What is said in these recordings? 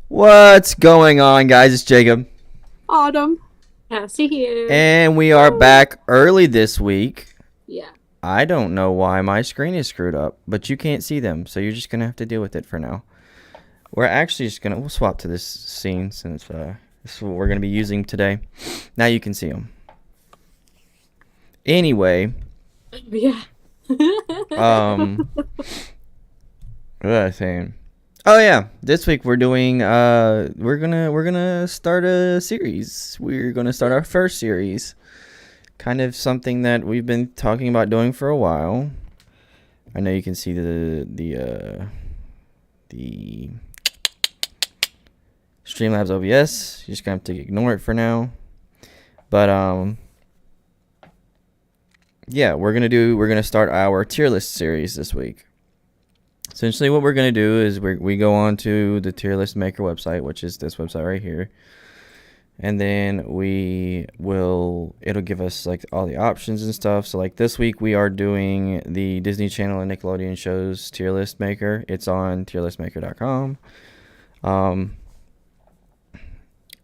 What's going on, guys? It's Jacob. Autumn. Cassie here. And we are back early this week. Yeah. I don't know why my screen is screwed up, but you can't see them, so you're just going to have to deal with it for now. We're actually just going to... We'll swap to this scene since this is what we're going to be using today. Now you can see them. Anyway. Yeah. What was I saying? Oh yeah, this week we're doing we're gonna start a series. We're gonna start our first series. Kind of something that we've been talking about doing for a while. I know you can see the Streamlabs OBS. You're just gonna have to ignore it for now. But yeah, we're gonna start our tier list series this week. Essentially, what we're going to do is we go on to the tier list maker website, which is this website right here. And then it'll give us like all the options and stuff. So like this week we are doing the Disney Channel and Nickelodeon shows tier list maker. It's on tierlistmaker.com.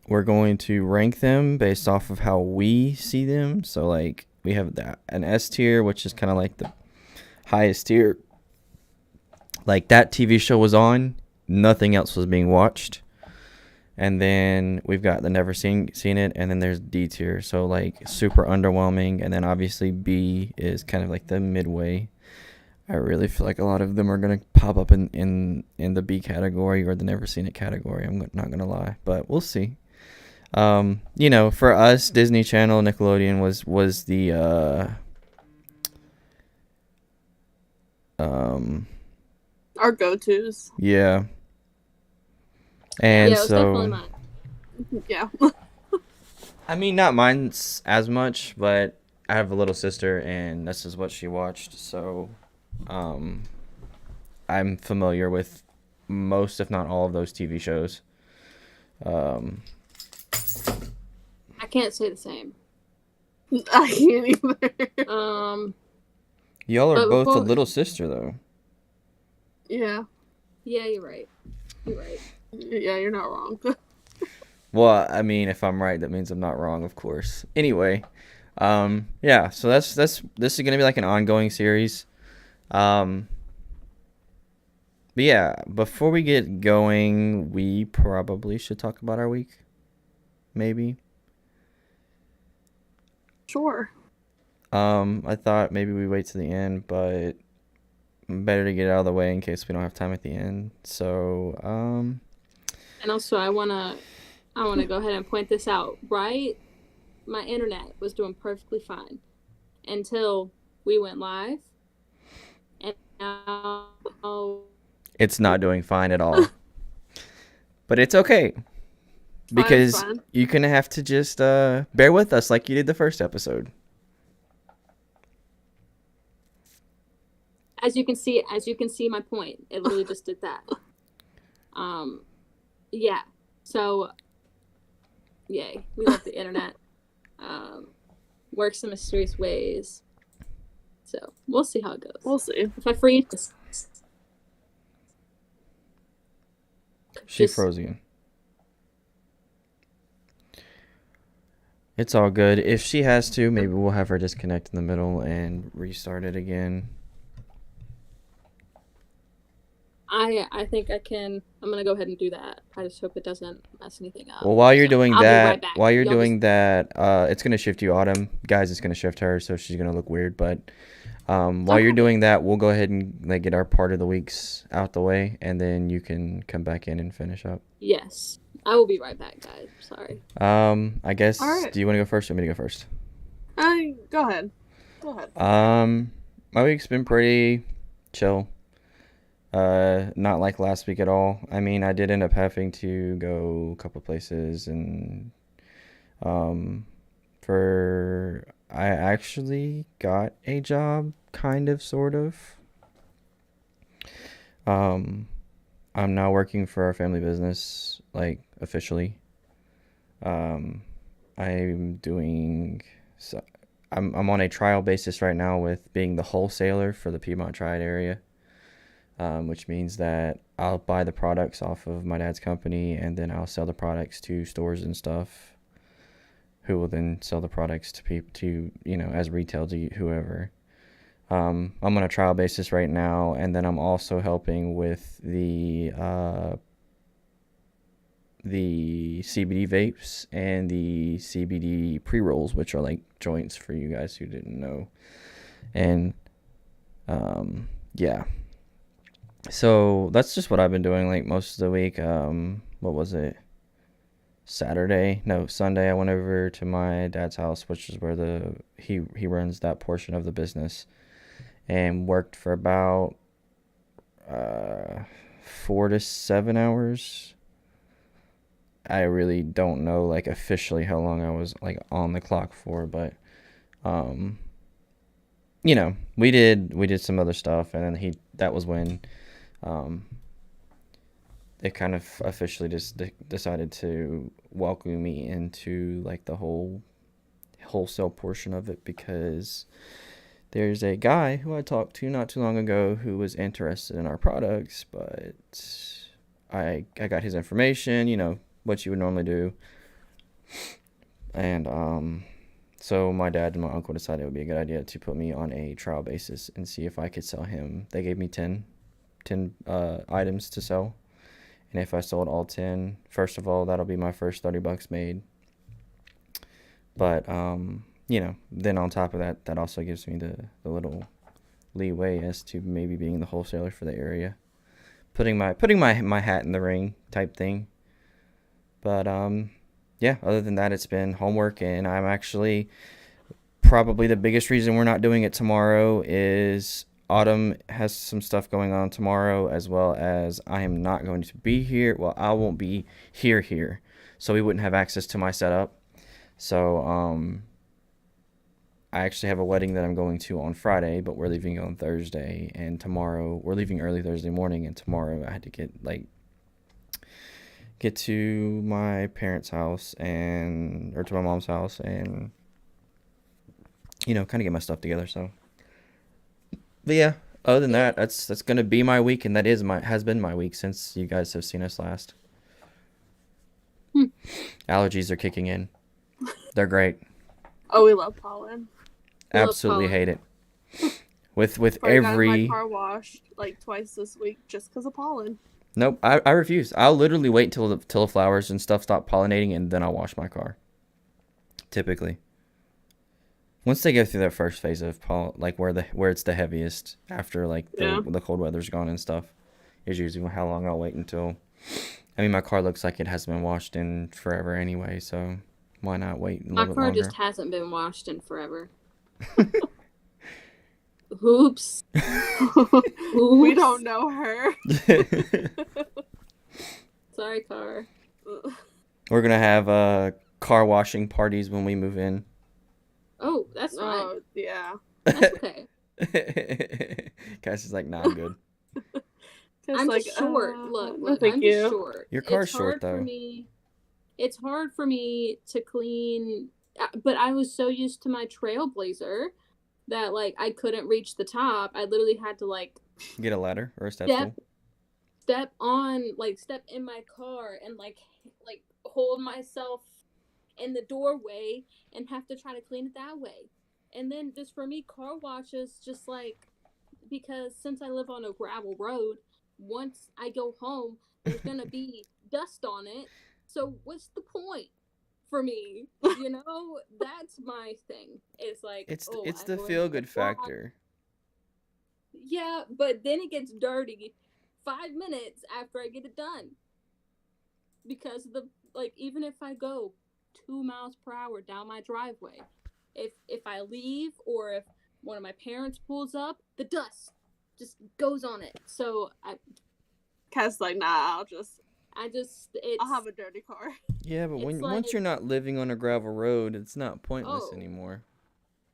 We're going to rank them based off of how we see them. So like we have an S tier, which is kind of like the highest tier. Like that TV show was on, nothing else was being watched. And then we've got the never seen it, and then there's D tier, so like super underwhelming. And then obviously B is kind of like the midway. I really feel like a lot of them are gonna pop up in the B category or the never seen it category. I'm not gonna lie, but we'll see. For us, Disney Channel, Nickelodeon was the Our go-tos. yeah. And yeah, it was definitely so, mine. Yeah. I mean, not mine as much, but I have a little sister, and this is what she watched. So, I'm familiar with most, if not all, of those TV shows. I can't say the same. I can't either. Y'all are But both a before- little sister, though. Yeah. Yeah, you're right. You're right. Yeah, you're not wrong. Well, I mean, if I'm right, that means I'm not wrong, of course. Anyway, yeah. So this is gonna be like an ongoing series. But yeah, before we get going, we probably should talk about our week. Maybe. Sure. I thought maybe we wait to the end, but better to get it out of the way in case we don't have time at the end. So, And also, I wanna go ahead and point this out. Right, my internet was doing perfectly fine until we went live, and now it's not doing fine at all. But it's okay. Because Fine. you're going to have to just bear with us like you did the first episode. as you can see my point. It literally just did that. Yeah. So, yay, we love the internet. Works in mysterious ways. So we'll see how it goes. We'll see. If I freeze, She just- froze again. It's all good. If she has to, maybe we'll have her disconnect in the middle and restart it again. I think I can. I'm gonna go ahead and do that. I just hope it doesn't mess anything up. Well, while you're So, doing I'll be that, right back. while you're Y'all doing that, it's gonna shift you, Autumn. Guys, it's gonna shift her, so she's gonna look weird. But while you're Okay. doing that, we'll go ahead and like get our part of the weeks out the way, and then you can come back in and finish up. Yes, I will be right back, guys. Sorry. I guess. All right. Do you want to go first or me to go first? Go ahead. Go ahead. My week's been pretty chill. Not like last week at all. I mean, I did end up having to go a couple places, and I actually got a job, kind of, sort of. I'm now working for our family business, like officially. I'm doing so. I'm on a trial basis right now with being the wholesaler for the Piedmont Triad area. which means that I'll buy the products off of my dad's company, and then I'll sell the products to stores and stuff, who will then sell the products to people, to, as retail to whoever. I'm on a trial basis right now, and then I'm also helping with the CBD vapes and the CBD pre-rolls, which are like joints for you guys who didn't know. And yeah. So that's just what I've been doing like most of the week. What was it? Sunday I went over to my dad's house, which is where he runs that portion of the business, and worked for about 4 to 7 hours. I really don't know like officially how long I was like on the clock for, but we did some other stuff, and then that was when they kind of officially just decided to welcome me into like the whole wholesale portion of it, because there's a guy who I talked to not too long ago who was interested in our products, but I got his information, what you would normally do. And so my dad and my uncle decided it would be a good idea to put me on a trial basis and see if I could sell him. They gave me 10 items to sell. And if I sold all 10, first of all, that'll be my first $30 made. But, then on top of that, that also gives me the little leeway as to maybe being the wholesaler for the area. Putting my hat in the ring type thing. But, yeah, other than that, it's been homework, and I'm actually probably the biggest reason we're not doing it tomorrow is Autumn has some stuff going on tomorrow, as well as I am not going to be here. Well, I won't be here, so we wouldn't have access to my setup. So, I actually have a wedding that I'm going to on Friday, but we're leaving on Thursday, and tomorrow we're leaving early Thursday morning, and tomorrow I had to get to my parents' house or to my mom's house, and kind of get my stuff together. So, but yeah, other than that, that's gonna be my week, and that has been my week since you guys have seen us last. Allergies are kicking in. They're great. Oh, we love pollen. Absolutely hate it. With I got every my car washed like twice this week just because of pollen. Nope, I refuse. I'll literally wait till the flowers and stuff stop pollinating, and then I'll wash my car. Typically, once they go through their first phase of like where it's the heaviest after like the cold weather's gone and stuff, is usually how long I'll wait until. I mean, my car looks like it hasn't been washed in forever anyway, so why not wait a little bit longer? My car just hasn't been washed in forever. Oops. We don't know her. Sorry, car. We're gonna have car washing parties when we move in. Oh, that's fine. Oh, yeah. That's okay. Cass is like, nah, I'm good. I'm like, just short. Look, I'm just short. Your car's short, though. It's hard for me to clean, but I was so used to my Trailblazer that like I couldn't reach the top. I literally had to like get a ladder or a step step in my car and like hold myself in the doorway and have to try to clean it that way. And then just for me, car washes just like, because since I live on a gravel road, once I go home there's gonna be dust on it, so what's the point? For me, that's my thing. It's like it's the feel good factor. Yeah, but then it gets dirty 5 minutes after I get it done. Because even if I go 2 miles per hour down my driveway, if I leave or if one of my parents pulls up, the dust just goes on it. So Cass like, nah, I'll have a dirty car. Yeah, but once you're not living on a gravel road, it's not pointless anymore.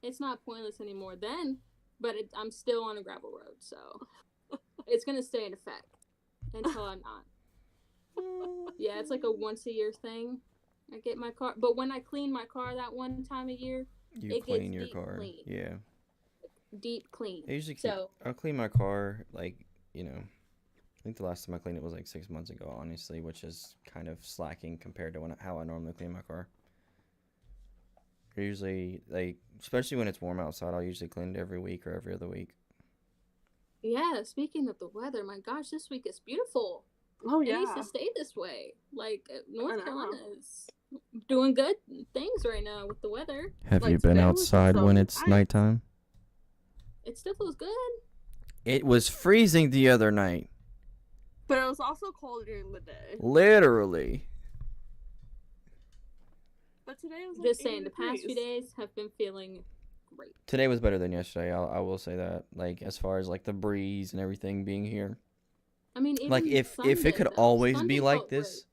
It's not pointless anymore then, but I'm still on a gravel road, so it's gonna stay in effect until I'm not. Yeah, it's like a once a year thing. I get my car, but when I clean my car that one time a year, it clean your car. Clean. Yeah. Deep clean. I'll clean my car like you know, I think the last time I cleaned it was like 6 months ago, honestly, which is kind of slacking compared to how I normally clean my car. Usually, like, especially when it's warm outside, I'll usually clean it every week or every other week. Yeah, speaking of the weather, my gosh, this week is beautiful. Oh It needs yeah. to stay this way. Like, I North know. Carolina is doing good things right now with the weather. Have Like, you been today was just outside so when it's nice. nighttime? It still feels good. It was freezing the other night. But it was also cold during the day. Literally. But today was like Just 80 saying, the past few degrees. days have been feeling great. Today was better than yesterday. I will say that. Like, as far as like the breeze and everything being here. I mean, even Like, if Sunday, it could though. always Sunday be like felt this,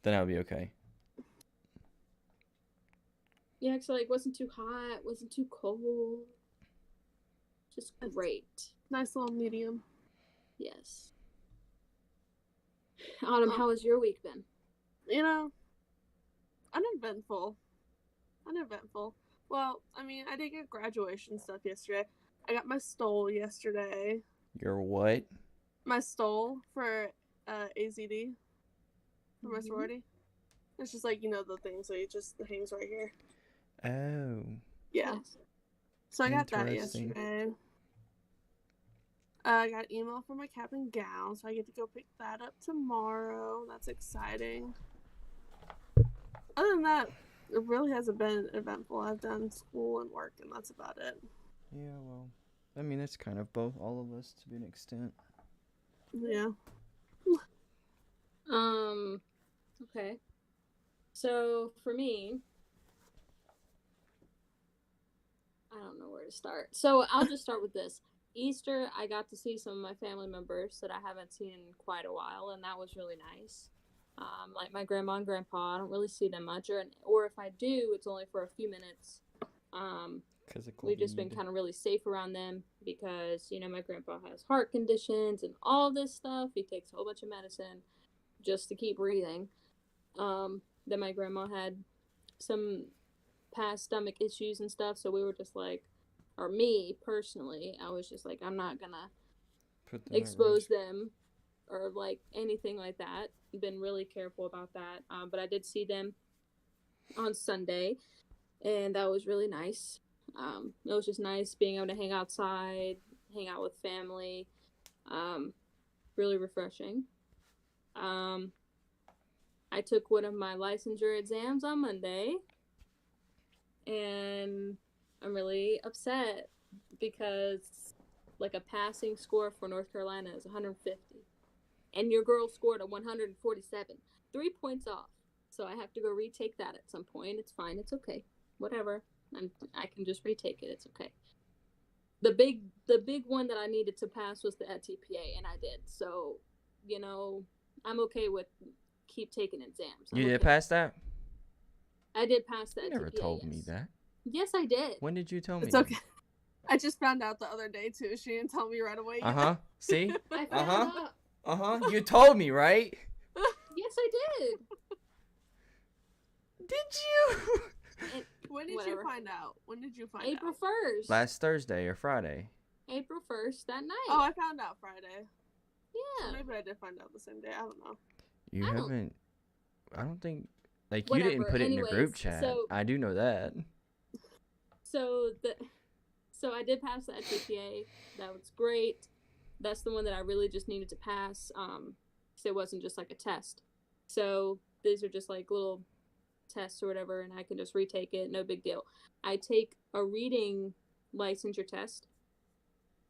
then I would be okay. Yeah, actually, like, wasn't too hot, wasn't too cold. Just great. Nice little medium. Yes. Autumn, how has your week been? You know, uneventful. Well, I mean, I did get graduation stuff yesterday. I got my stole yesterday. Your what? My stole for AZD for my sorority. It's just like, the thing, so it just hangs right here. Oh. Yeah. Yes. So I got that Interesting. yesterday. I got an email for my cap and gown, so I get to go pick that up tomorrow. That's exciting. Other than that, it really hasn't been eventful. I've done school and work, and that's about it. Yeah, well, I mean, that's kind of both, all of us to an extent. Yeah. Okay. So, for me, I don't know where to start. So, I'll just start with this. Easter, I got to see some of my family members that I haven't seen in quite a while, and that was really nice. Like my grandma and grandpa, I don't really see them much, or if I do, it's only for a few minutes. We've just been kind of really safe around them because, my grandpa has heart conditions and all this stuff. He takes a whole bunch of medicine just to keep breathing. Then my grandma had some past stomach issues and stuff, so we were just like, or me personally, I was just like, I'm not gonna expose them or like anything like that. Been really careful about that. But I did see them on Sunday, and that was really nice. It was just nice being able to hang outside, hang out with family. Really refreshing. I took one of my licensure exams on Monday, and I'm really upset because like a passing score for North Carolina is 150. And your girl scored a 147. 3 points off. So I have to go retake that at some point. It's fine. It's okay. Whatever. I can just retake it. It's okay. The big one that I needed to pass was the TPA, and I did. So, I'm okay with keep taking exams. You did pass that? I did pass that. You never TPA, told me that. Yes, I did. When did you tell me? It's okay. I just found out the other day too. She didn't tell me right away. See? I found out. You told me, right? Yes, I did. Did you? When did you find out? April 1st. Last Thursday or Friday. April 1st, that night. Oh, I found out Friday. Yeah. So maybe I did find out the same day. I don't know. I don't think, like, Whatever. you didn't put it in the group Anyways, chat. so- I do know that. So I did pass that TPA. That was great. That's the one that I really just needed to pass. So it wasn't just like a test. So these are just like little tests or whatever, and I can just retake it. No big deal. I take a reading licensure test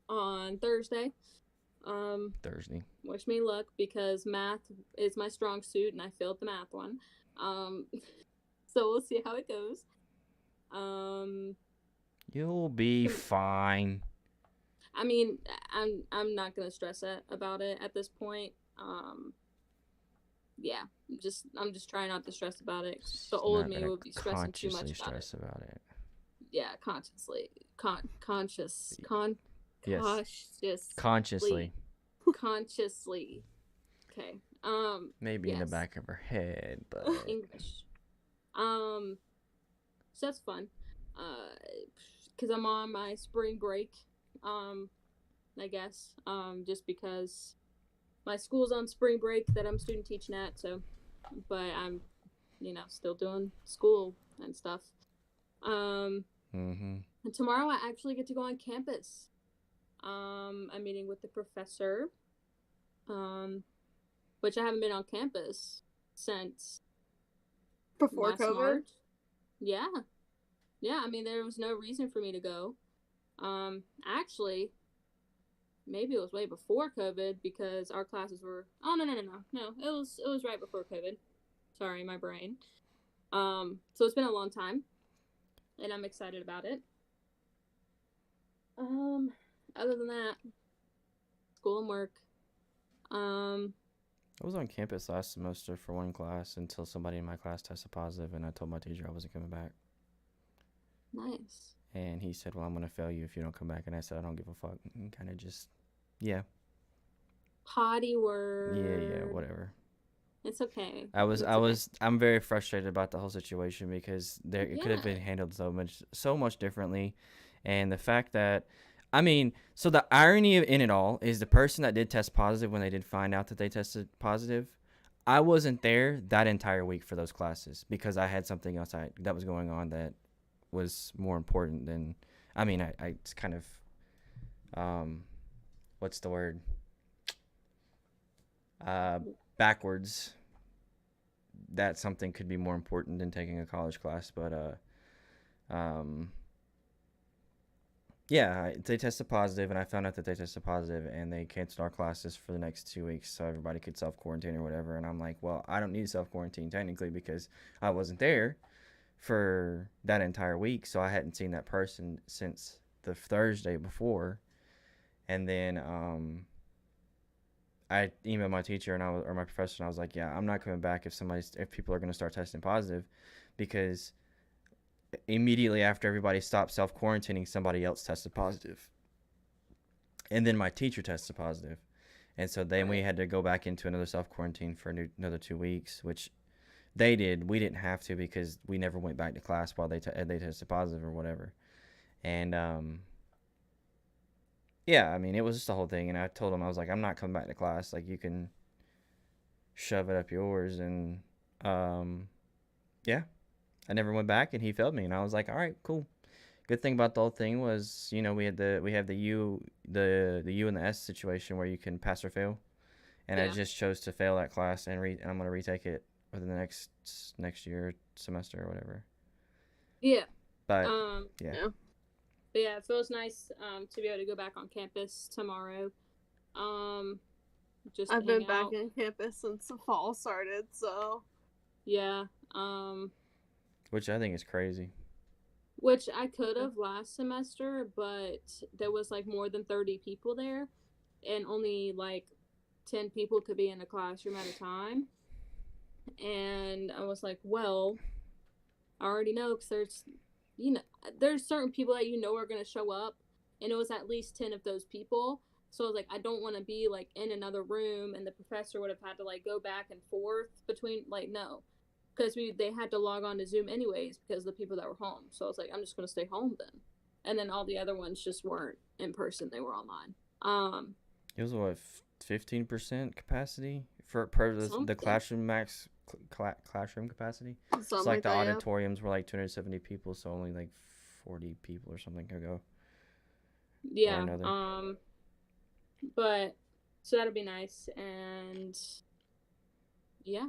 on Thursday. Thursday. Wish me luck because math is my strong suit, and I failed the math one. So we'll see how it goes. You'll be fine. I mean, I'm not gonna stress about it at this point. Yeah, I'm just trying not to stress about it. The old me would be stressing too much about it. Yeah, consciously. Consciously. Okay. Maybe in the back of her head, but English. So that's fun. Because I'm on my spring break. I guess, just because my school's on spring break that I'm student teaching at. So, but I'm, still doing school and stuff. Mm-hmm. And tomorrow I actually get to go on campus. I'm meeting with the professor, which I haven't been on campus since Before last COVID? March. Yeah. Yeah, I mean, there was no reason for me to go. Actually, maybe it was way before COVID because our classes were. Oh no! It was right before COVID. Sorry, my brain. So it's been a long time, and I'm excited about it. Other than that, school and work. I was on campus last semester for one class until somebody in my class tested positive, and I told my teacher I wasn't coming back. Nice. And he said, "Well, I'm gonna fail you if you don't come back." And I said, "I don't give a fuck." And kind of just, yeah, Potty word. yeah, whatever. It's okay. I'm very frustrated about the whole situation because it could have been handled so much differently, and the fact that, I mean, so the irony in it all is the person that did test positive when they did find out that they tested positive, I wasn't there that entire week for those classes because I had something else that was going on that was more important than, I mean, I it's kind of, what's the word? Backwards. That something could be more important than taking a college class, but yeah, they tested positive, and I found out that they tested positive, and they canceled our classes for the next 2 weeks so everybody could self-quarantine or whatever. And I'm like, well, I don't need self-quarantine technically because I wasn't there for that entire week, so I hadn't seen that person since the Thursday before. And then I emailed my teacher or my professor, and I was like, yeah, I'm not coming back if people are going to start testing positive, because immediately after everybody stopped self-quarantining, somebody else tested positive. And then my teacher tested positive. And so then we had to go back into another self-quarantine for another 2 weeks, which they did. We didn't have to because we never went back to class while they tested positive or whatever. And yeah, I mean, it was just the whole thing. And I told him, I was like, I'm not coming back to class. Like, you can shove it up yours. And yeah, I never went back, and he failed me. And I was like, all right, cool. Good thing about the whole thing was, we have the U and the S situation where you can pass or fail. And I just chose to fail that class, and I'm gonna retake it within the next year, semester, or whatever. Yeah. But yeah. But yeah, it feels nice to be able to go back on campus tomorrow. Just I've been back on campus since the fall started, so yeah. Which I think is crazy. Which I could have last semester, but there was like more than 30 people there, and only like 10 people could be in a classroom at a time. And I was like, well, I already know because there's certain people that are going to show up, and it was at least 10 of those people. So I was like, I don't want to be like in another room, and the professor would have had to like go back and forth between, like, no, because they had to log on to Zoom anyways because of the people that were home. So I was like, I'm just going to stay home then. And then all the other ones just weren't in person; they were online. It was what, 15% capacity for the classroom max classroom capacity. It's like the auditoriums were like 270 people, so only like 40 people or something could go. Yeah. But so that'll be nice, and yeah.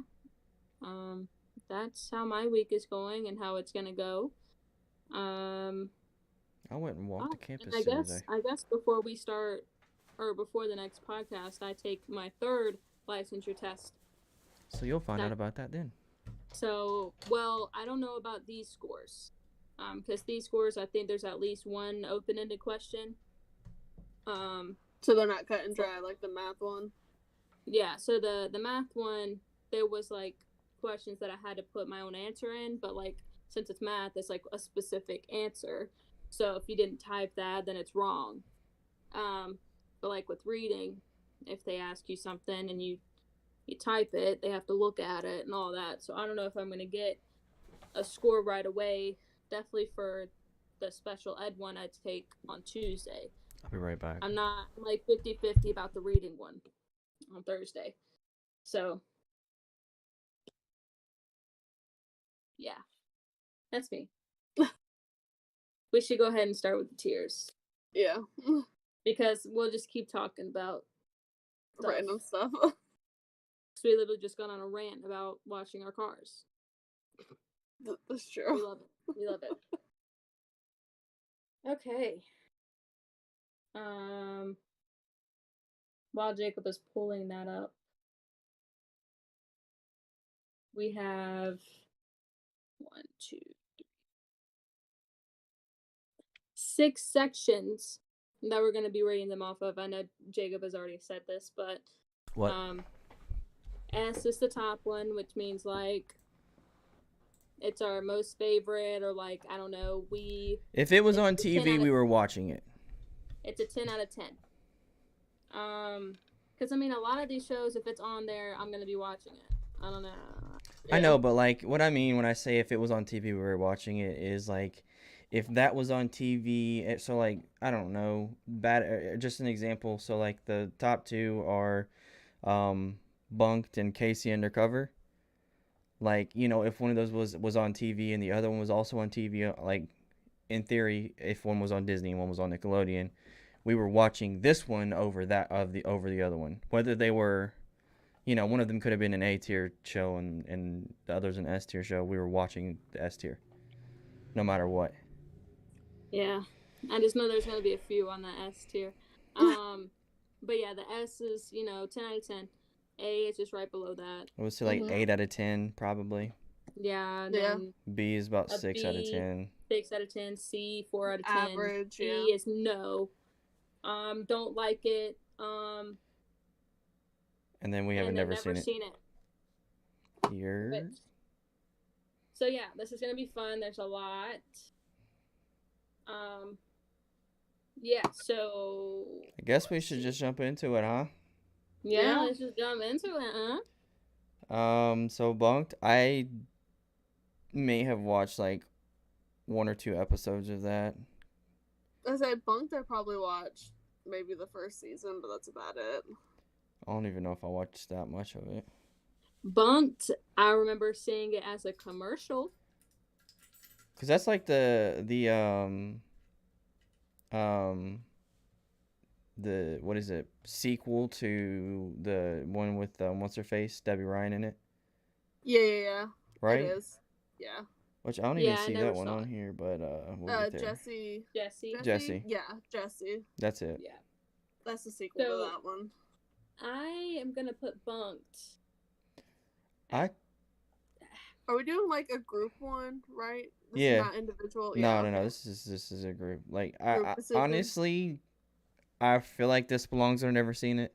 That's how my week is going and how it's gonna go. I went and walked to campus. I guess before we start, or before the next podcast, I take my third licensure test. So you'll find out about that then. So, well, I don't know about these scores, because these scores, I think there's at least one open-ended question. So they're not cut and dry like the math one. Yeah. So the math one, there was like questions that I had to put my own answer in, but like since it's math, it's like a specific answer. So if you didn't type that, then it's wrong. But like with reading, if they ask you something and you type it, they have to look at it and all that. So I don't know if I'm going to get a score right away. Definitely for the special ed one I take on Tuesday. I'll be right back. I'm not like 50-50 about the reading one on Thursday. So, yeah, that's me. We should go ahead and start with the tiers Yeah. because we'll just keep talking about Random stuff. So we literally just got on a rant about washing our cars. That's We true. love it. We love it. Okay. While Jacob is pulling that up, we have 1, 2, 3, 6 sections that we're going to be rating them off of. I know Jacob has already said this, but What? S is the top one, which means like it's our most favorite, or like, I don't know, If it was it's on a 10 TV, out we of- were watching it. It's a 10 out of 10. Because I mean, a lot of these shows, if it's on there, I'm gonna be watching it. I don't know. I know, but like what I mean when I say if it was on TV, we were watching it is like if that was on TV. So like I don't know, just an example. So like the top two are Bunked and Casey Undercover. Like if one of those was on TV and the other one was also on TV, like in theory, if one was on Disney and one was on Nickelodeon, we were watching this one over the other one. Whether they were, one of them could have been an A tier show and the other's an S tier show. We were watching the S tier, no matter what. Yeah, I just know there's gonna be a few on the S tier. But yeah, the S is 10 out of 10. A is just right below that. I would say like 8 out of 10 probably. Yeah, and Yeah. then B is about 6 out of B, 10. 6 out of 10. C 4 out of 10. Average. D Yeah. is no. Don't like it. And then we haven't never seen it. Here. So yeah, this is gonna be fun. There's a lot. Yeah. So I guess we should just jump into it, huh? yeah, let's just jump into it, So Bunked, I may have watched like 1 or 2 episodes of that. As I Bunked, I probably watched maybe the first season, but that's about it. I don't even know if I watched that much of it. Bunked, I remember seeing it as a commercial. Cause that's like the what is it, sequel to the one with what's her face, Debbie Ryan in it, Yeah. right? It is. Yeah. Which I don't Yeah, even I see never that one saw on it. here, but we'll get there. Jesse. Jesse. Yeah, Jesse. That's it. Yeah. That's the sequel So- to that one. I am gonna put Bunked. I Are we doing like a group one, right? This Yeah. is not individual. no Yeah, no no. okay. This is a group. Like Group I decision. honestly, I feel like this belongs on Never Seen It.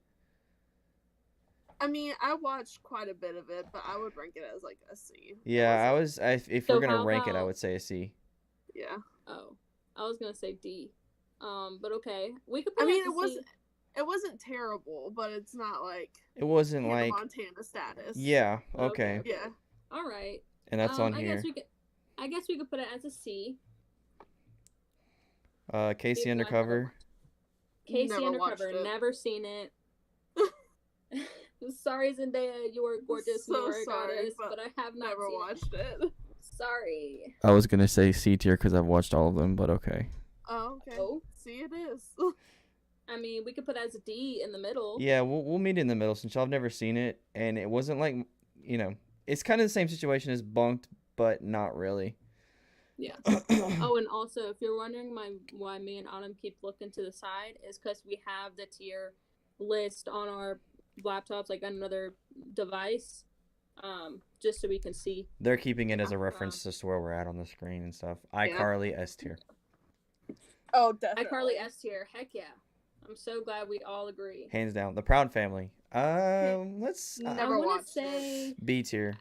I mean, I watched quite a bit of it, but I would rank it as like a C. Yeah, It wasn't- if So we're gonna how rank it, I about- would say a C. Yeah. Oh, I was gonna say D. But okay, we could. Put I mean, it as a C. it wasn't terrible, but it's not like It wasn't Hannah like Montana status. yeah okay, Okay. Yeah. All right. and that's on I here. guess we could put it as a C. Casey Even though I Undercover. Casey Never watched Undercover. it. Never seen it. Sorry, Zendaya, you are gorgeous. So you are a sorry, goddess, but but I have not Never seen watched it. Sorry. I was gonna say C tier because I've watched all of them, but okay. Oh, okay. Oh. See, it is. I mean, we could put it as a D in the middle. Yeah, we'll meet in the middle since y'all have never seen it, and it wasn't like it's kind of the same situation as Bunked, but not really. Yeah. Oh, and also, if you're wondering why me and Autumn keep looking to the side, is because we have the tier list on our laptops, like on another device, just so we can see. They're keeping it as a reference to where we're at on the screen and stuff. iCarly S tier. Oh, definitely. iCarly S tier. Heck yeah. I'm so glad we all agree. Hands down. The Proud Family. Let's Never I want watched to say B tier.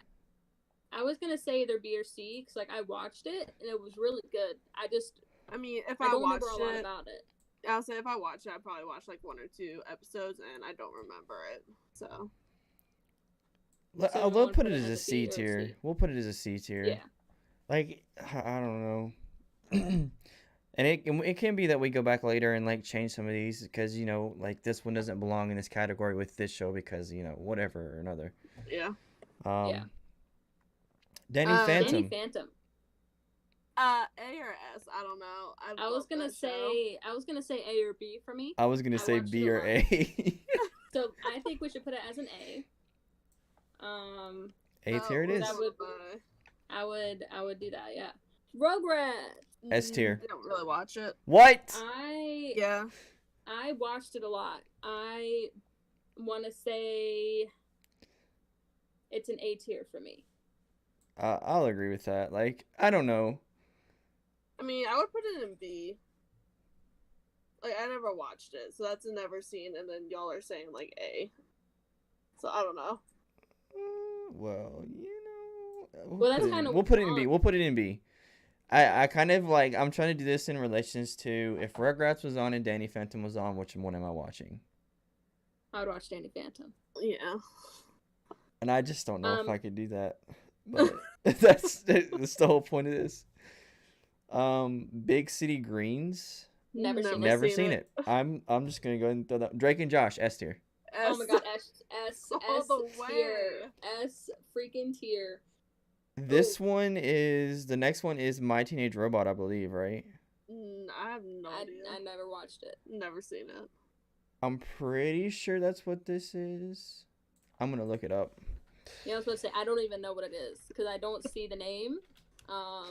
I was gonna say either B or C because like I watched it and it was really good. I mean, if I I don't watched remember a lot it, about it. I'll say if I watched it, I probably watched like 1 or 2 episodes, and I don't remember it. So So We'll you wanna put it as a C B or a tier. C? We'll put it as a C tier. Yeah. Like I don't know. And it can be that we go back later and like change some of these because like this one doesn't belong in this category with this show because whatever or another. Yeah. Yeah. Danny Danny Danny Phantom. Phantom. A or S? I don't know. I was gonna say A or B for me. I was gonna say watched B it a or lot. A. So I think we should put it as an A. A tier it is. I would do that. Yeah. Rugrats. S tier. Don't really watch it. What? Yeah. I watched it a lot. I want to say it's an A tier for me. I'll agree with that. Like, I don't know. I mean, I would put it in B. Like, I never watched it, so that's a never seen, and then y'all are saying, like, A. So, I don't know. Well, we'll put it in B. We'll put it in B. I kind of like, I'm trying to do this in relations to if Rugrats was on and Danny Phantom was on, which one am I watching? I would watch Danny Phantom. Yeah. And I just don't know if I could do that. But that's the whole point of this. Big City Greens. Never seen it. I'm just gonna go ahead and throw that. Drake and Josh, S tier. Oh my god, S tier. S freaking tier. This one is the next one is My Teenage Robot, I believe, right? I have no idea. I never watched it. Never seen it. I'm pretty sure that's what this is. I'm gonna look it up. Yeah, I was about to say I don't even know what it is because I don't see the name.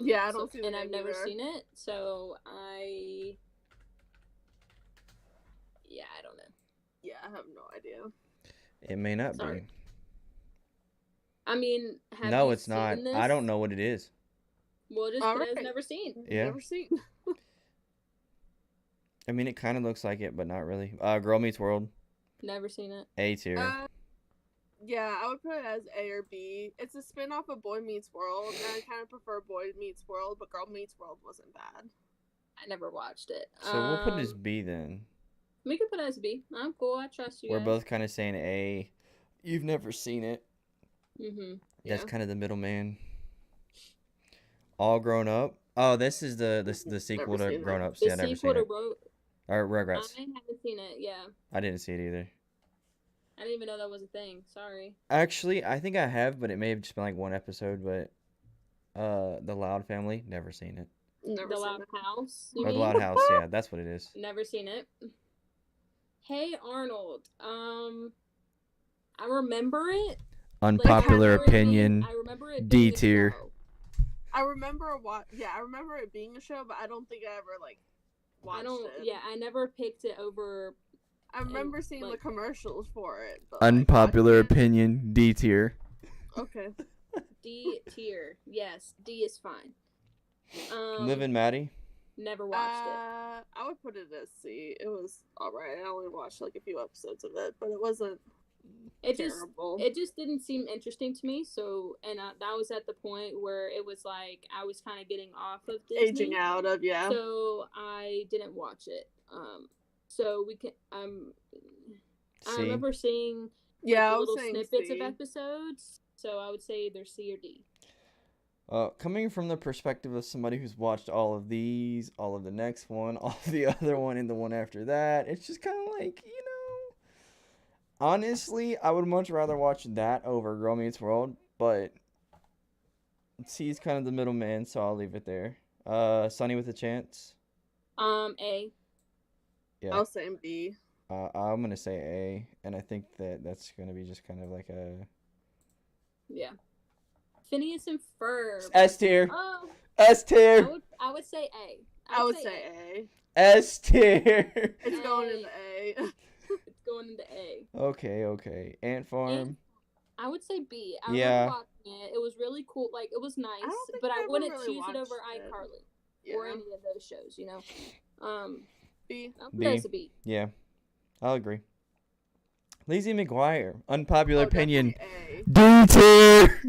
Yeah, I don't see the name and I've never either. seen it, so I don't know. Yeah, I have no idea. It may not Sorry. be. I mean, no, it's not. This? I don't know what it is. Well, just put it as never seen. Yeah. Never seen. I mean, it kind of looks like it, but not really. Girl Meets World. Never seen it. A tier. Yeah, I would put it as A or B. It's a spin-off of Boy Meets World, and I kind of prefer Boy Meets World, but Girl Meets World wasn't bad. I never watched it. So we'll put it as B then. We can put it as B. I'm cool. I trust you. We're both kind of saying A. You've never seen it. Mm-hmm. That's kind of the middleman. All Grown Up. Oh, this is the sequel to Grown Ups. Yeah, never seen it. Or Rugrats. I haven't seen it. Yeah. I didn't see it either. I didn't even know that was a thing. Sorry. Actually, I think I have, but it may have just been like one episode. But The Loud Family, never seen it. Never The Loud House. Or The Loud House, yeah, that's what it is. Never seen it. Hey Arnold. I remember it. Unpopular opinion. I remember it. D tier. I remember it being a show, but I don't think I ever watched it. Yeah, I never picked it over. I remember seeing the commercials for it. But, Unpopular opinion. D tier. Okay. D tier. Yes, D is fine. Liv and Maddie. Never watched it. I would put it as C. It was alright. I only watched a few episodes of it, but it wasn't terrible. It just didn't seem interesting to me. So, and that was at the point where it was like I was kind of getting off of Disney. Aging out of, yeah. So I didn't watch it. So we can. I remember seeing little snippets of episodes. So I would say either C or D. Coming from the perspective of somebody who's watched all of these, all of the next one, all of the other one, and the one after that, it's just kind of like, honestly, I would much rather watch that over Girl Meets World, but C's kind of the middleman, so I'll leave it there. Sunny with a Chance. A. Yeah. I'll say B. I'm gonna say A, and I think that's gonna be just kind of like a. Yeah. Phineas and Ferb. S tier. Oh. S tier. I would say A. I would say A. S tier. It's going into A. It's going into A. Okay. Ant Farm. I would say B. I remember watching it. It was really cool. It was nice, but I wouldn't choose it over iCarly or any of those shows. B. I'll put it as a B. Yeah, I'll agree. Lizzie McGuire. Unpopular opinion. D tier.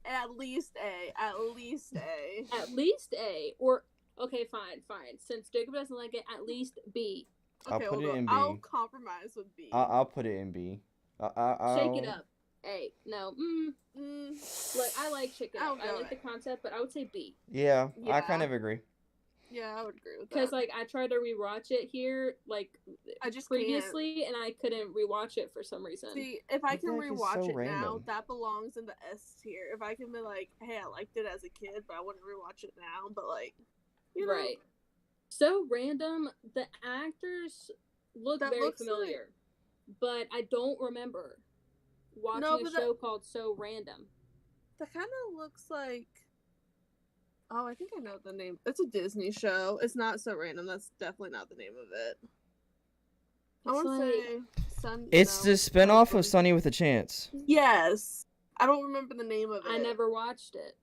At least A. At least A. At least A. Or okay, fine. Since Jacob doesn't like it, at least B. Okay, I'll put it in B. I'll compromise with B. I'll put it in B. Shake it up. A. No. I like Shake It Up. I like the concept, but I would say B. Yeah, I kind of agree. Yeah, I would agree with that. Because like I tried to rewatch it here, like I just previously, and I couldn't rewatch it for some reason. See, if I can What the heck is rewatch so it now, random? that belongs in the S tier. If I can be like, hey, I liked it as a kid, but I wouldn't rewatch it now. But like, you know, Right. So random. The actors look That very looks familiar, but I don't remember watching No, a but show called So Random. that kind of looks like. Oh, I think I know the name. It's a Disney show. It's not So Random. That's definitely not the name of it. I It's want to like- say Sun. It's no, the spinoff Sun- of Sunny with a Chance. Yes, I don't remember the name of it. I never watched it.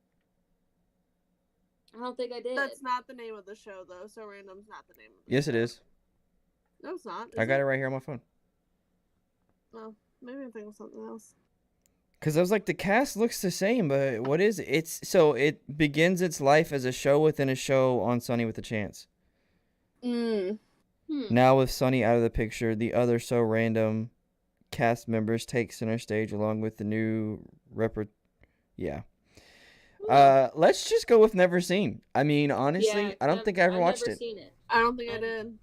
I don't think I did. That's not the name of the show, though. So Random's not the name of the Yes, show. it is. No, it's not. I got it right here on my phone. Oh, maybe I'm thinking of something else. Because I was like, the cast looks the same, but what is it? It begins its life as a show within a show on Sunny with a Chance. Now with Sunny out of the picture, the other So Random cast members take center stage along with the new Yeah. Let's just go with never seen. I mean, honestly, Yeah, I don't think I ever watched never it. seen it. I don't think I did.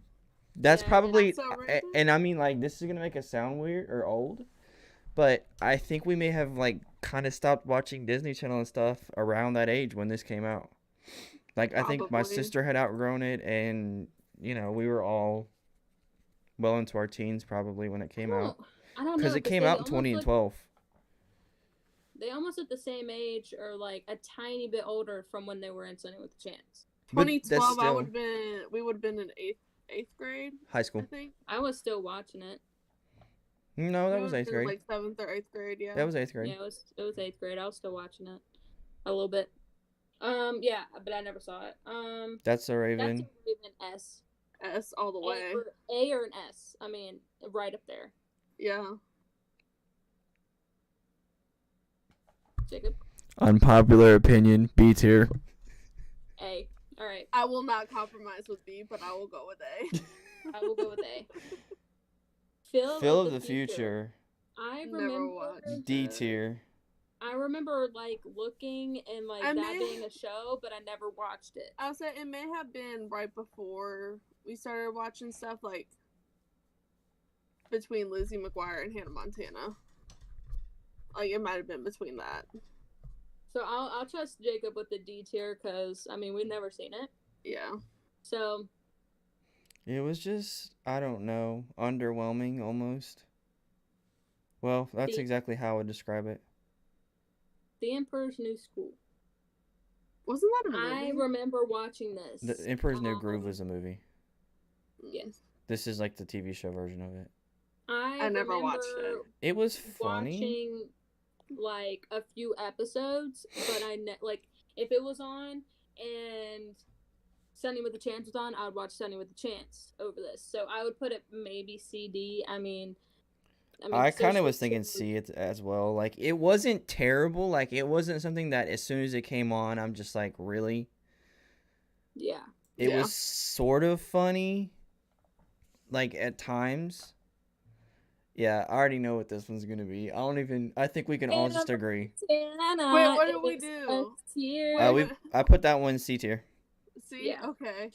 That's Yeah, probably, So Random? and I mean, like, this is gonna make us sound weird or old, but I think we may have like kind of stopped watching Disney Channel and stuff around that age when this came out. Like, I think my Probably. sister had outgrown it, and we were all well into our teens probably when it came out, I don't know. because it came out in 2012. They almost at the same age, or like a tiny bit older from when they were in Sunny with a Chance. But that's 2012, still we would have been in eighth grade, high I school. think. I was still watching it. No, that We was would've 8th been grade. in, like 7th or 8th grade, yeah. That was 8th grade. Yeah, it was 8th grade. I was still watching it a little bit. Yeah, but I never saw it. That's the Raven. That's a Raven S. S all the way. A or an S. I mean, right up there. Yeah. Jacob. Unpopular opinion, B tier. A. All right. I will not compromise with B, but I will go with A. I will go with A. Phil of the Future. I Never remember watched D it. tier. I remember like looking and like I that may- being a show, but I never watched it. I'll say it may have been right before we started watching stuff like between Lizzie McGuire and Hannah Montana. Like it might have been between that. So I'll trust Jacob with the D tier because I mean we've never seen it. Yeah. So It was just, I don't know, underwhelming almost. Well, that's The- exactly how I would describe it. The Emperor's New School. Wasn't that a movie? I remember watching this. The Emperor's New Groove was a movie. Yes. This is like the TV show version of it. I never watched it. It was funny. Watching like a few episodes, but like if it was on and Sunny with a Chance was on, I would watch Sunny with a Chance over this. So I would put it maybe CD. I mean I kind of was especially thinking C it as well. Like, it wasn't terrible. Like, it wasn't something that as soon as it came on, I'm just like, really? Yeah. It Yeah. was sort of funny, like, at times. Yeah, I already know what this one's going to be. I think we can all just agree. Wait, what did we do? I put that one C tier. See? Yeah. Okay.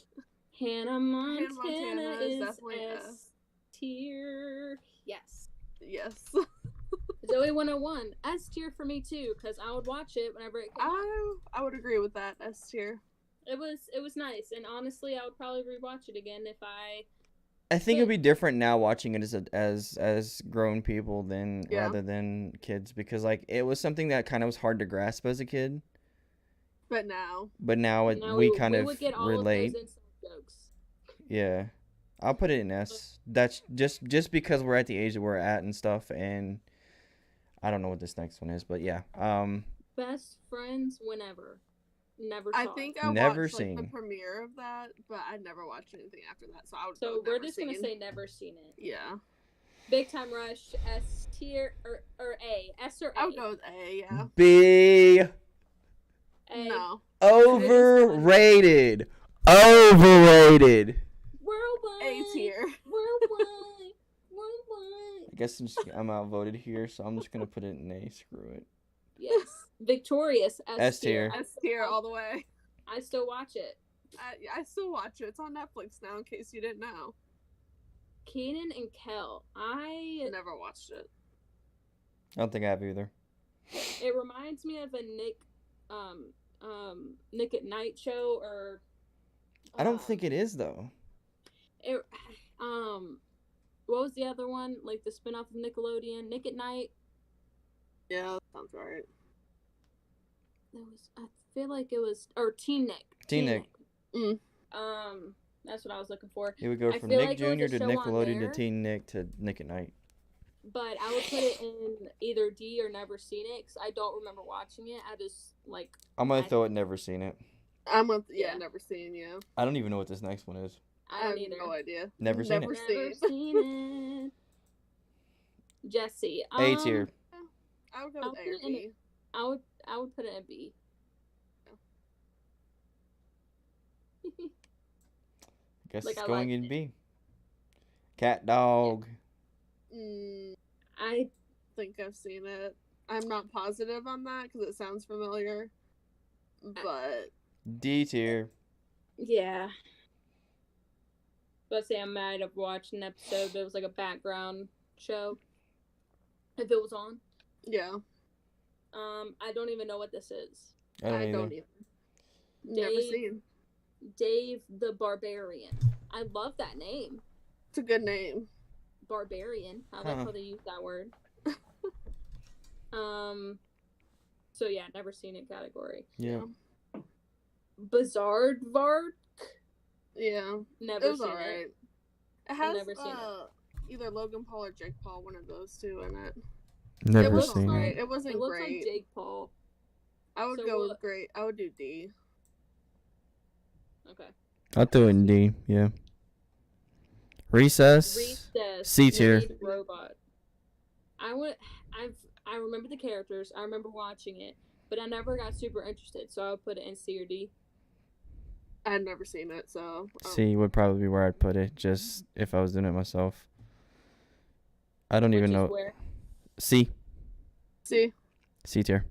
Hannah Montana Montana is is definitely S tier. Yes. Yes. Zoe 101 S tier for me too, because I would watch it whenever it came out. I would agree with that. S tier. It was nice, and honestly, I would probably rewatch it again if I. I think it'd be different now watching it as grown people than Yeah. rather than kids, because like it was something that kind of was hard to grasp as a kid, But now. but now Now we kind of would get all relate. of those inside jokes. Yeah, I'll put it in S. That's just because we're at the age that we're at and stuff, and I don't know what this next one is, but yeah. Best friends whenever. Never saw I think it. I Never watched like, the seen. premiere of that, but I never watched anything after that. So I would. So go we're never just gonna seen. say never seen it. Yeah. Big Time Rush S tier or A. S or A? I would go with A. Yeah. B. A. No. Overrated. Worldwide. A tier. Worldwide. I guess I'm outvoted here, so I'm just gonna put it in A. Screw it. Yes. Victorious S tier. S tier all the way. I still watch it I still watch it. It's on Netflix now, in case you didn't know. Kenan and Kel. I never watched it. I don't think I have either. It reminds me of a Nick at Night show, or I don't think it is though. It what was the other one? Like the spinoff of Nickelodeon, Nick at Night. Yeah, that sounds right. I feel like it was, or Teen Nick. Teen Nick. Mm. That's what I was looking for. It would go from Nick Jr. to Nickelodeon to Teen Nick to Nick at Night. But I would put it in either D or never seen it, because I don't remember watching it. I just, like... I'm going to throw it never seen it. I'm with, never seen, yeah. I don't even know what this next one is. I don't either. No idea. Never seen it. Never seen it. Jesse. A tier. I would go with A or B. I would put it in B. I guess it's going in B. Cat Dog. I think I've seen it. I'm not positive on that because it sounds familiar. But D tier. Yeah. Let's say I might have watched an episode, but it was like a background show. If it was on. Yeah. I don't even know what this is. I don't even. Never seen. Dave the Barbarian. I love that name. It's a good name. Barbarian. I like how they use that word. So yeah, never seen it category. Yeah. Bizarre Vark. Yeah. Never seen right. it. It has never seen it. Either Logan Paul or Jake Paul, one of those two in it. Never seen it. It wasn't looks great. like Jake Paul. I would go with great. I would do D. Okay. I'll throw it in D, yeah. Recess. C tier. Robot. I remember the characters. I remember watching it, but I never got super interested, so I would put it in C or D. I had never seen it, so C would probably be where I'd put it, just if I was doing it myself. I don't even know. Where? C. C. C tier.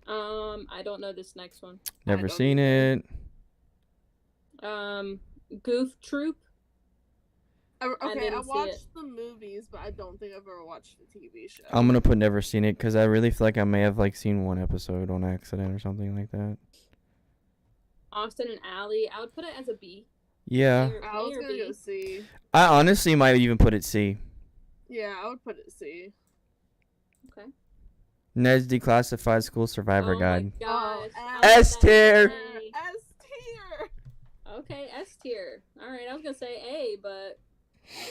I don't know this next one. Never seen it. Goof Troop. Okay, I watched the movies, but I don't think I've ever watched the TV show. I'm gonna put never seen it because I really feel like I may have seen one episode on accident or something like that. Austin and Ally. I would put it as a B. Yeah. I was gonna go C. I honestly might even put it C. Yeah, I would put it C. Okay. Ned's Declassified School Survivor Guide. Gosh. S tier. S tier. Okay, S tier. All right, I was gonna say A, but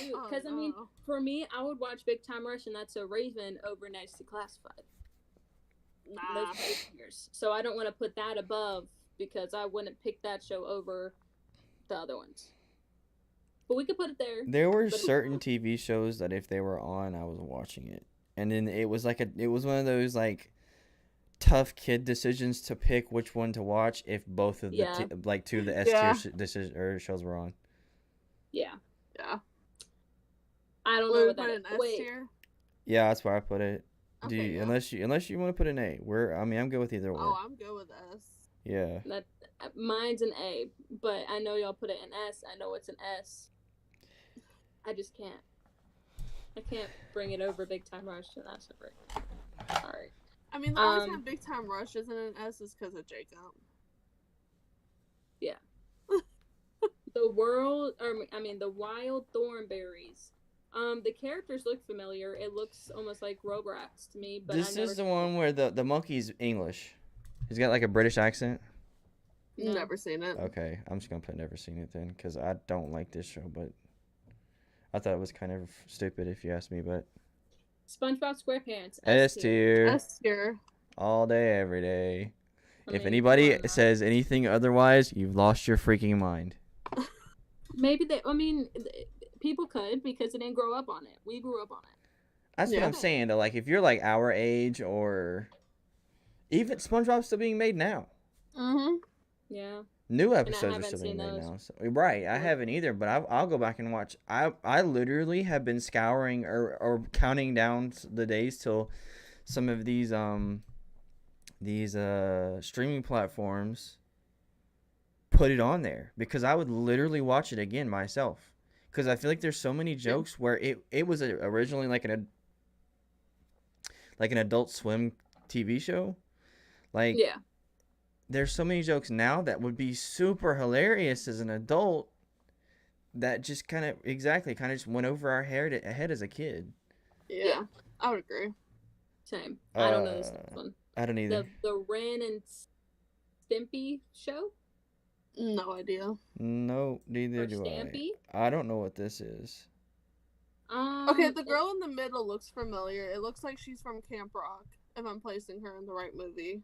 because I mean, for me, I would watch Big Time Rush, and that's a Raven over Ned's Declassified. Nah. So I don't want to put that above because I wouldn't pick that show over the other ones. But we could put it there. There were certain TV shows that if they were on, I was watching it. And then it was it was one of those tough kid decisions to pick which one to watch if both of the two of the S tier shows were on. Yeah. Yeah. I don't know what that is. Wait. Yeah, that's where I put it. Okay, unless you want to put an A. I'm good with either or. Oh, I'm good with S. Yeah. Mine's an A, but I know y'all put it in S. I know it's an S. I just can't. I can't bring it over Big Time Rush, and that's great. All right. I mean, the only time Big Time Rush isn't an S is because of Jacob. Yeah. The Wild Thornberries. The characters look familiar. It looks almost like Rugrats to me, but this is the one where the monkey's English. He's got a British accent. No. Never seen it. Okay, I'm just gonna put never seen it then, because I don't like this show, but I thought it was kind of stupid if you ask me, but. SpongeBob SquarePants. S tier. S tier. All day, every day. If anybody says anything otherwise, you've lost your freaking mind. Maybe people could because they didn't grow up on it. We grew up on it. That's what I'm saying. Though, if you're our age, or even SpongeBob's still being made now. Mhm. Yeah. New episodes are still being made now. So, right, I haven't either, but I'll go back and watch. I literally have been scouring or counting down the days till some of these streaming platforms put it on there because I would literally watch it again myself. Because I feel like there's so many jokes where it was originally like an Adult Swim TV show. Like, Yeah. there's so many jokes now that would be super hilarious as an adult that just kind of just went over our head as a kid. Yeah, I would agree. Same. I don't know this one. I don't either. The Ren and Stimpy show? No idea. No, neither do Stampy? I don't know what this is. Okay, the girl in the middle looks familiar. It looks like she's from Camp Rock, if I'm placing her in the right movie.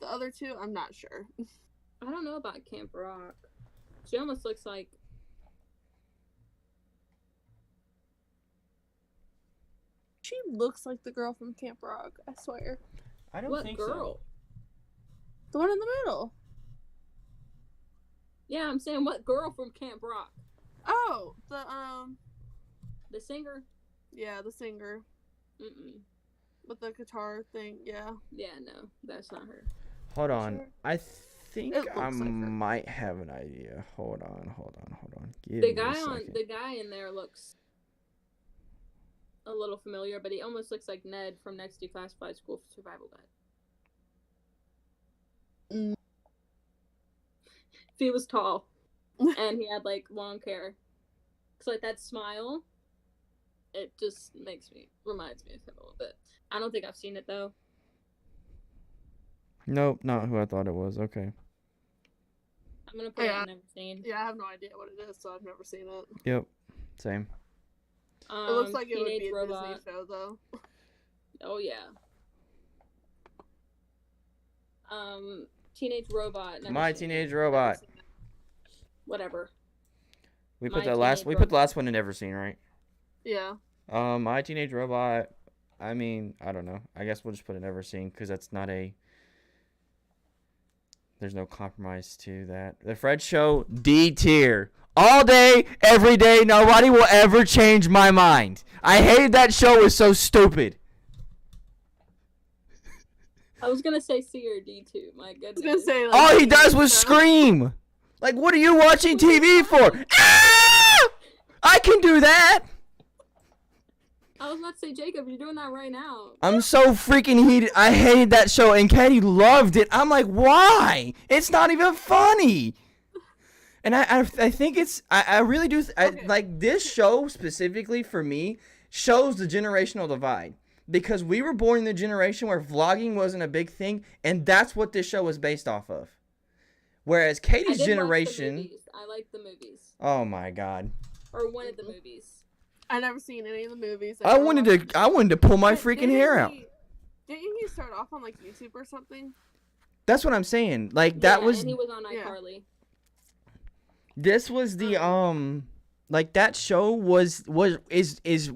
The other two, I'm not sure. I don't know about Camp Rock. She almost looks like... She looks like the girl from Camp Rock, I swear. I don't what think girl? so. The one in the middle. Yeah, I'm saying what girl from Camp Rock? Oh, The singer? yeah, the singer. Mm-mm. With the guitar thing, yeah. Yeah, no, that's not her. Hold on. Sure. I think It looks I like her. might have an idea. Hold on. Give The me a guy second. the guy in there looks a little familiar, but he almost looks like Ned from Next Declassified School Survival Guide. Mm. If he was tall and he had like long hair, cause like that smile, it just reminds me of him a little bit. I don't think I've seen it though. Nope, not who I thought it was. Okay. I'm gonna put it I've never seen. Yeah, I have no idea what it is, so I've never seen it. Yep. Same. It looks like it would be a Robot. Disney show, though. Oh yeah. Teenage Robot. My Teenage Robot. Whatever. We My put the Teenage last one in Never Seen, right? Yeah. My Teenage Robot. I mean, I don't know. I guess we'll just put it Never Seen because that's not a. There's no compromise to that. The Fred Show, D tier. All day, every day, nobody will ever change my mind. I hated that show. It was so stupid. I was gonna say C or D too. My goodness. I was gonna say, like, All he does was scream. Like, what are you watching TV for? Ah! I can do that. I was about to say, Jacob, you're doing that right now. I'm so freaking heated. I hated that show, and Katie loved it. I'm like, why? It's not even funny. And I think it's, I really do, Okay. like, this show specifically for me shows the generational divide. Because we were born in the generation where vlogging wasn't a big thing, and that's what this show was based off of. Whereas Katie's generation... I like the movies. Oh my god. Or one of the movies. I never seen any of the movies. I wanted to pull my freaking hair out. Didn't he start off on like YouTube or something? That's what I'm saying. Like that was. And he was on Yeah. iCarly. This was the like that show is.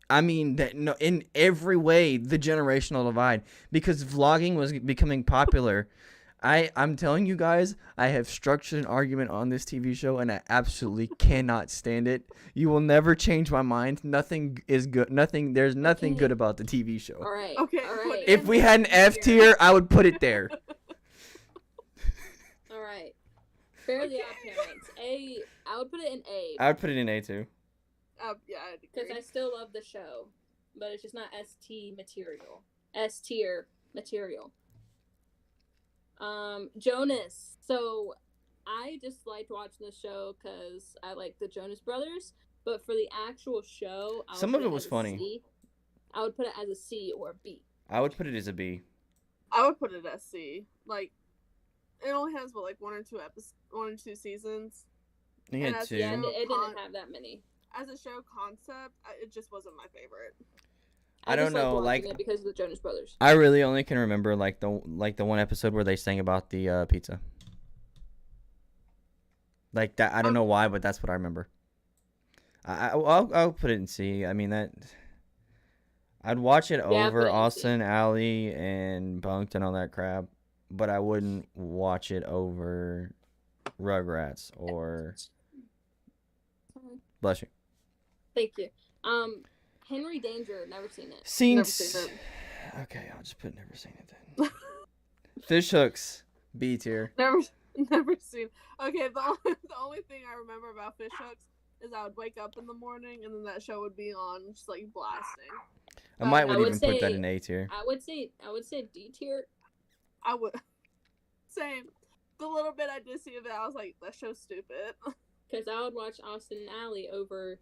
I mean that no, in every way the generational divide because vlogging was becoming popular. I'm telling you guys, I have structured an argument on this TV show and I absolutely cannot stand it. You will never change my mind. Nothing is good. There's nothing good about the TV show. All right. Okay, All put right. it If we had an F tier, I would put it there. All right. Fairly Odd Parents. I would put it in A. I would put it in A too. Yeah, I'd Because agree. I still love the show. But it's just not ST material. S tier material. Jonas. So I just liked watching the show because I like the Jonas Brothers. But for the actual show, I would Some of put it was as a funny. C. I would put it as a C or a B. I would put it as a B. I would put it as C. Like, it only has what, like one or two seasons. I think And it that's two. Yeah, So it didn't have that many. As a show concept, it just wasn't my favorite. I don't just liked know, watching like- it because of the Jonas Brothers. I really only can remember like the one episode where they sang about the pizza. Like that, I don't know why, but that's what I remember. I'll put it in C. I mean that. I'd watch it Yeah, I'd put over it in C. Austin Alley and Bunked and all that crap, but I wouldn't watch it over Rugrats or. Bless you. Thank you. Henry Danger, never seen it. Seen. Never seen it. Okay, I'll just put never seen it then. Fish hooks, B tier. Never seen. Okay, the only thing I remember about fish hooks is I would wake up in the morning and then that show would be on, just like blasting. I might I would would even put that say- in A tier. I would say D tier. I would. Same. The little bit I did see of it, I was like, that show's stupid. Because I would watch Austin and Ally over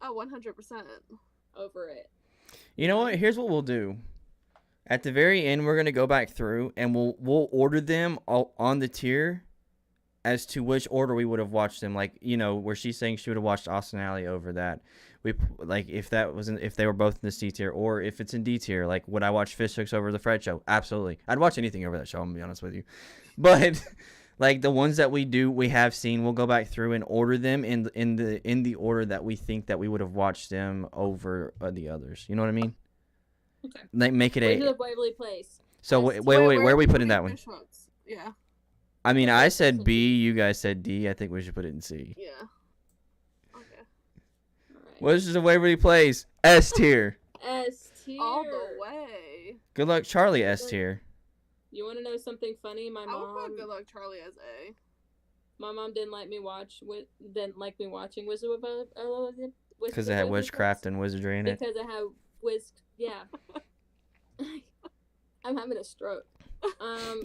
Oh, 100%. it. You know what? Here's what we'll do. At the very end, we're gonna go back through and we'll order them all on the tier as to which order we would have watched them. Like, you know, where she's saying she would have watched Austin Alley over that. Like if they were both in the C tier, or if it's in D tier. Like, would I watch Fish Hooks over the Fred Show? Absolutely. I'd watch anything over that show. I'm gonna be honest with you. But like the ones that we have seen, we'll go back through and order them in the order that we think that we would have watched them over the others. You know what I mean? Okay. Like make it Wizard a. of Waverly Place. So wait, where are we putting that one? Fish hooks? Yeah. I mean, I said B, you guys said D. I think we should put it in C. Yeah. Okay. Alright. Wizards of Waverly Place, S tier. S tier. All the way. Good luck, Charlie, S tier. You want to know something funny? I would put Good Luck Charlie as A. My mom didn't like me watching Wizard of Waverly. Because it had witchcraft and wizardry in it. Because it had yeah. I'm having a stroke.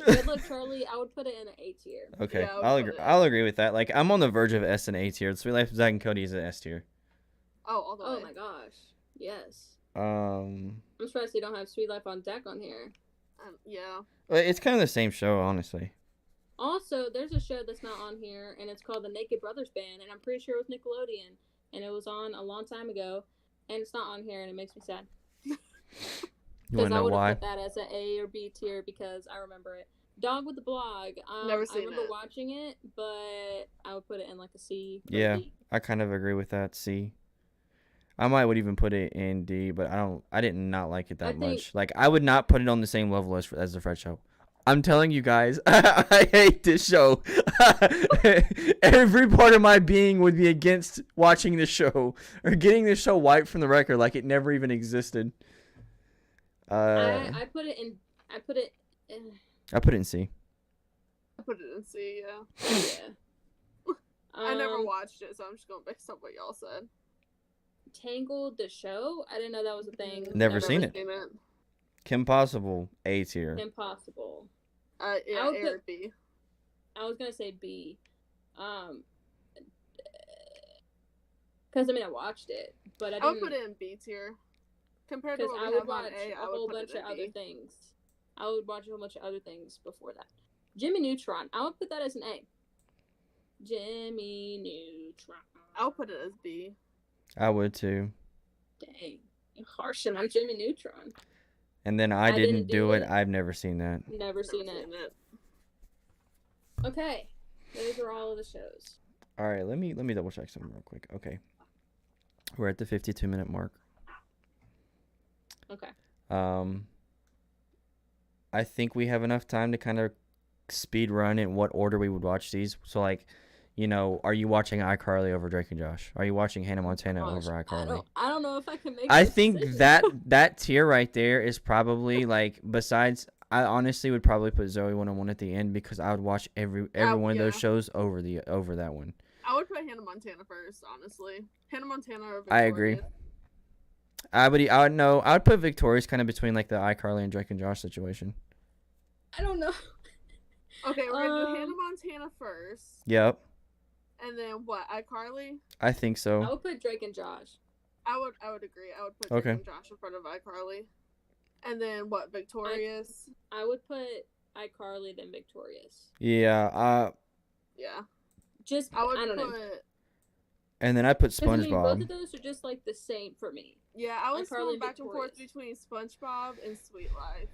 Good Luck Charlie, I would put it in an A tier. Okay, Yeah, I'll agree. I'll agree with that. Like, I'm on the verge of S and A tier. Sweet Life of Zack and Cody is an S tier. Oh, all the way. Oh my gosh, yes. Um, I'm surprised they don't have Sweet Life on Deck on here. Yeah. it's kind of the same show, honestly. Also, there's a show that's not on here, and it's called The Naked Brothers Band, and I'm pretty sure it was Nickelodeon, and it was on a long time ago, and it's not on here, and it makes me sad. You Because want to I know would why? have put that as an A or B tier because I remember it. Dog with the Blog. Never I seen remember it. watching it, but I would put it in like a C. Or Yeah, D. I kind of agree with that. C. I would even put it in D, but I did not like it that much. Like, I would not put it on the same level as the Fred Show. I'm telling you guys, I hate this show. Every part of my being would be against watching the show or getting this show wiped from the record like it never even existed. I put it in. I put it in C. I put it in C, yeah. Yeah. I never watched it, so I'm just going based on what y'all said. Tangled the show. I didn't know that was a thing. Never seen it. Seen it. Kim Possible, A tier. Impossible. Yeah, I would A or put- B. I was gonna say B. Because I mean I watched it, but I would put it in B tier. Compared to because what I we would have on watch A, a I whole would put bunch it of in other B. things. I would watch a whole bunch of other things before that. Jimmy Neutron. I would put that as an A. Jimmy Neutron. I'll put it as B. I would too. Dang, you're harshing on Jimmy Neutron. And then I didn't do it. I've never seen that. Never seen it. Okay, those are all of the shows. All right, let me double check something real quick. Okay, we're at the 52-minute mark. Okay. I think we have enough time to kind of speed run in what order we would watch these. So, like, you know, are you watching iCarly over Drake and Josh? Are you watching Hannah Montana over iCarly? I don't know if I can make. I this think decision. that tier right there is probably like, besides, I honestly would probably put Zoe 101 at the end because I would watch every one of those shows over that one. I would put Hannah Montana first, honestly. Hannah Montana or Victoria. I agree. I would put Victoria's kind of between like the iCarly and Drake and Josh situation. I don't know. Okay, we're gonna do Hannah Montana first. Yep. And then what? iCarly? I think so. I would put Drake and Josh. I would agree. I would put Drake and Josh in front of iCarly. And then what? Victorious? I would put iCarly then Victorious. Yeah. Yeah. Just I don't put. know. And then I put 'Cause, I mean, SpongeBob. both of those are just like the same for me. Yeah, I was iCarly going and back and forth Victorious. between SpongeBob and Sweet Life.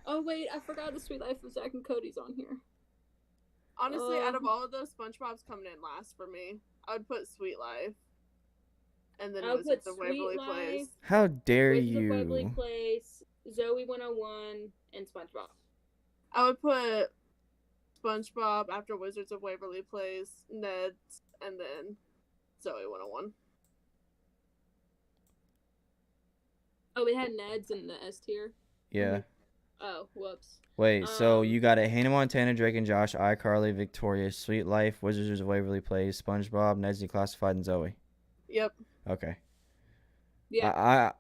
Oh wait, I forgot the Sweet Life of Zack and Cody's on here. Honestly, out of all of those, SpongeBob's coming in last for me. I would put Sweet Life. And then I would Wizards put of Waverly Sweet Place. Life, How dare Wizards of Waverly you? Place, Zoe 101, and SpongeBob. I would put SpongeBob after Wizards of Waverly Place, Ned's, and then Zoe 101. Oh, we had Ned's in the S tier. Yeah. Oh, whoops. Wait, so you got it: Hannah Montana, Drake and Josh, iCarly, Victoria, Sweet Life, Wizards of Waverly Place, SpongeBob, Ned's Declassified, and Zoe. Yep. Okay. Yeah.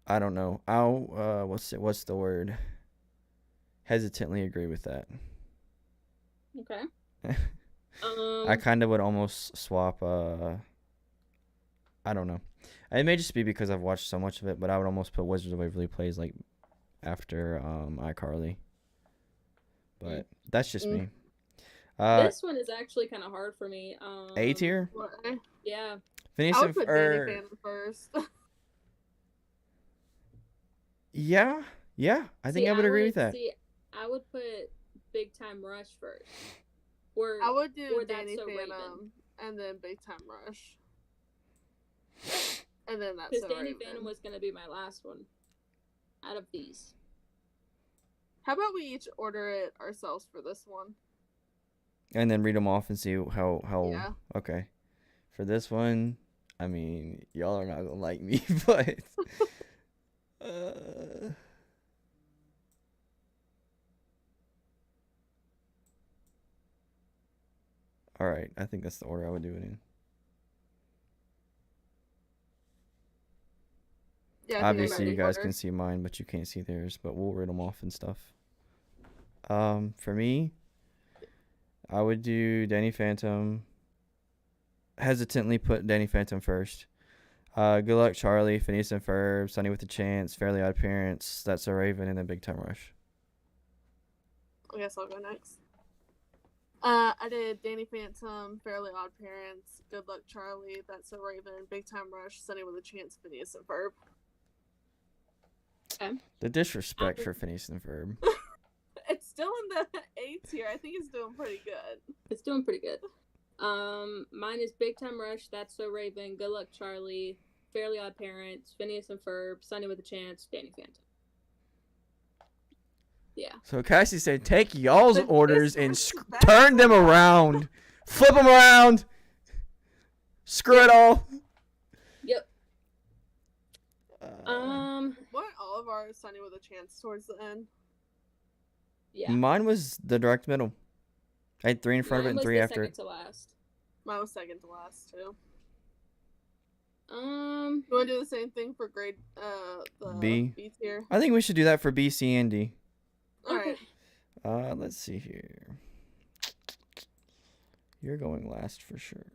I don't know. I'll what's the word? Hesitantly agree with that. Okay. I kind of would almost swap. I don't know. It may just be because I've watched so much of it, but I would almost put Wizards of Waverly Place like after iCarly. But that's just me. This one is actually kind of hard for me. A tier? Yeah. I would put Danny Phantom first. Yeah. I think I would agree with that. See, I would put Big Time Rush first. I would do Danny Phantom and then Big Time Rush. And then that's because Danny Phantom was going to be my last one out of these. How about we each order it ourselves for this one? And then read them off and see how Yeah. Okay. For this one, I mean, y'all are not going to like me, but all right, I think that's the order I would do it in. Yeah, obviously you guys can see mine, but you can't see theirs, but we'll read them off and stuff. For me, I would do Danny Phantom. Hesitantly put Danny Phantom first. Good Luck Charlie, Phineas and Ferb, Sunny with a Chance, Fairly Odd Parents, That's So Raven, and then Big Time Rush. I guess I'll go next. I did Danny Phantom, Fairly Odd Parents, Good Luck Charlie, That's So Raven, Big Time Rush, Sunny with a Chance, Phineas and Ferb. Okay. The disrespect for Phineas and Ferb. It's still in the A tier. I think it's doing pretty good. It's doing pretty good. Mine is Big Time Rush, That's So Raven, Good Luck Charlie, Fairly Odd Parents, Phineas and Ferb, Sunny with a Chance, Danny Phantom. Yeah. So Cassie said, take y'all's orders and turn them around. Flip them around. Screw it all. Yep. Weren't all of ours Sunny with a Chance towards the end? Yeah. Mine was the direct middle. I had 3 in front of it and 3 after it. Second to last. Mine was second to last too. You want to do the same thing for grade the B tier? I think we should do that for B, C, and D. All right. Let's see here. You're going last for sure.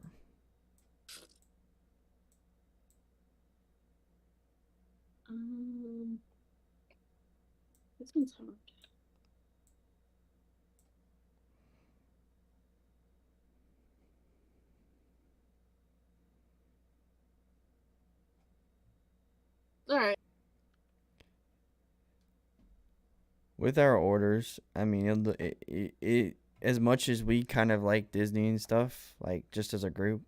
This one's hard. All right. With our orders, I mean, it as much as we kind of like Disney and stuff, like just as a group,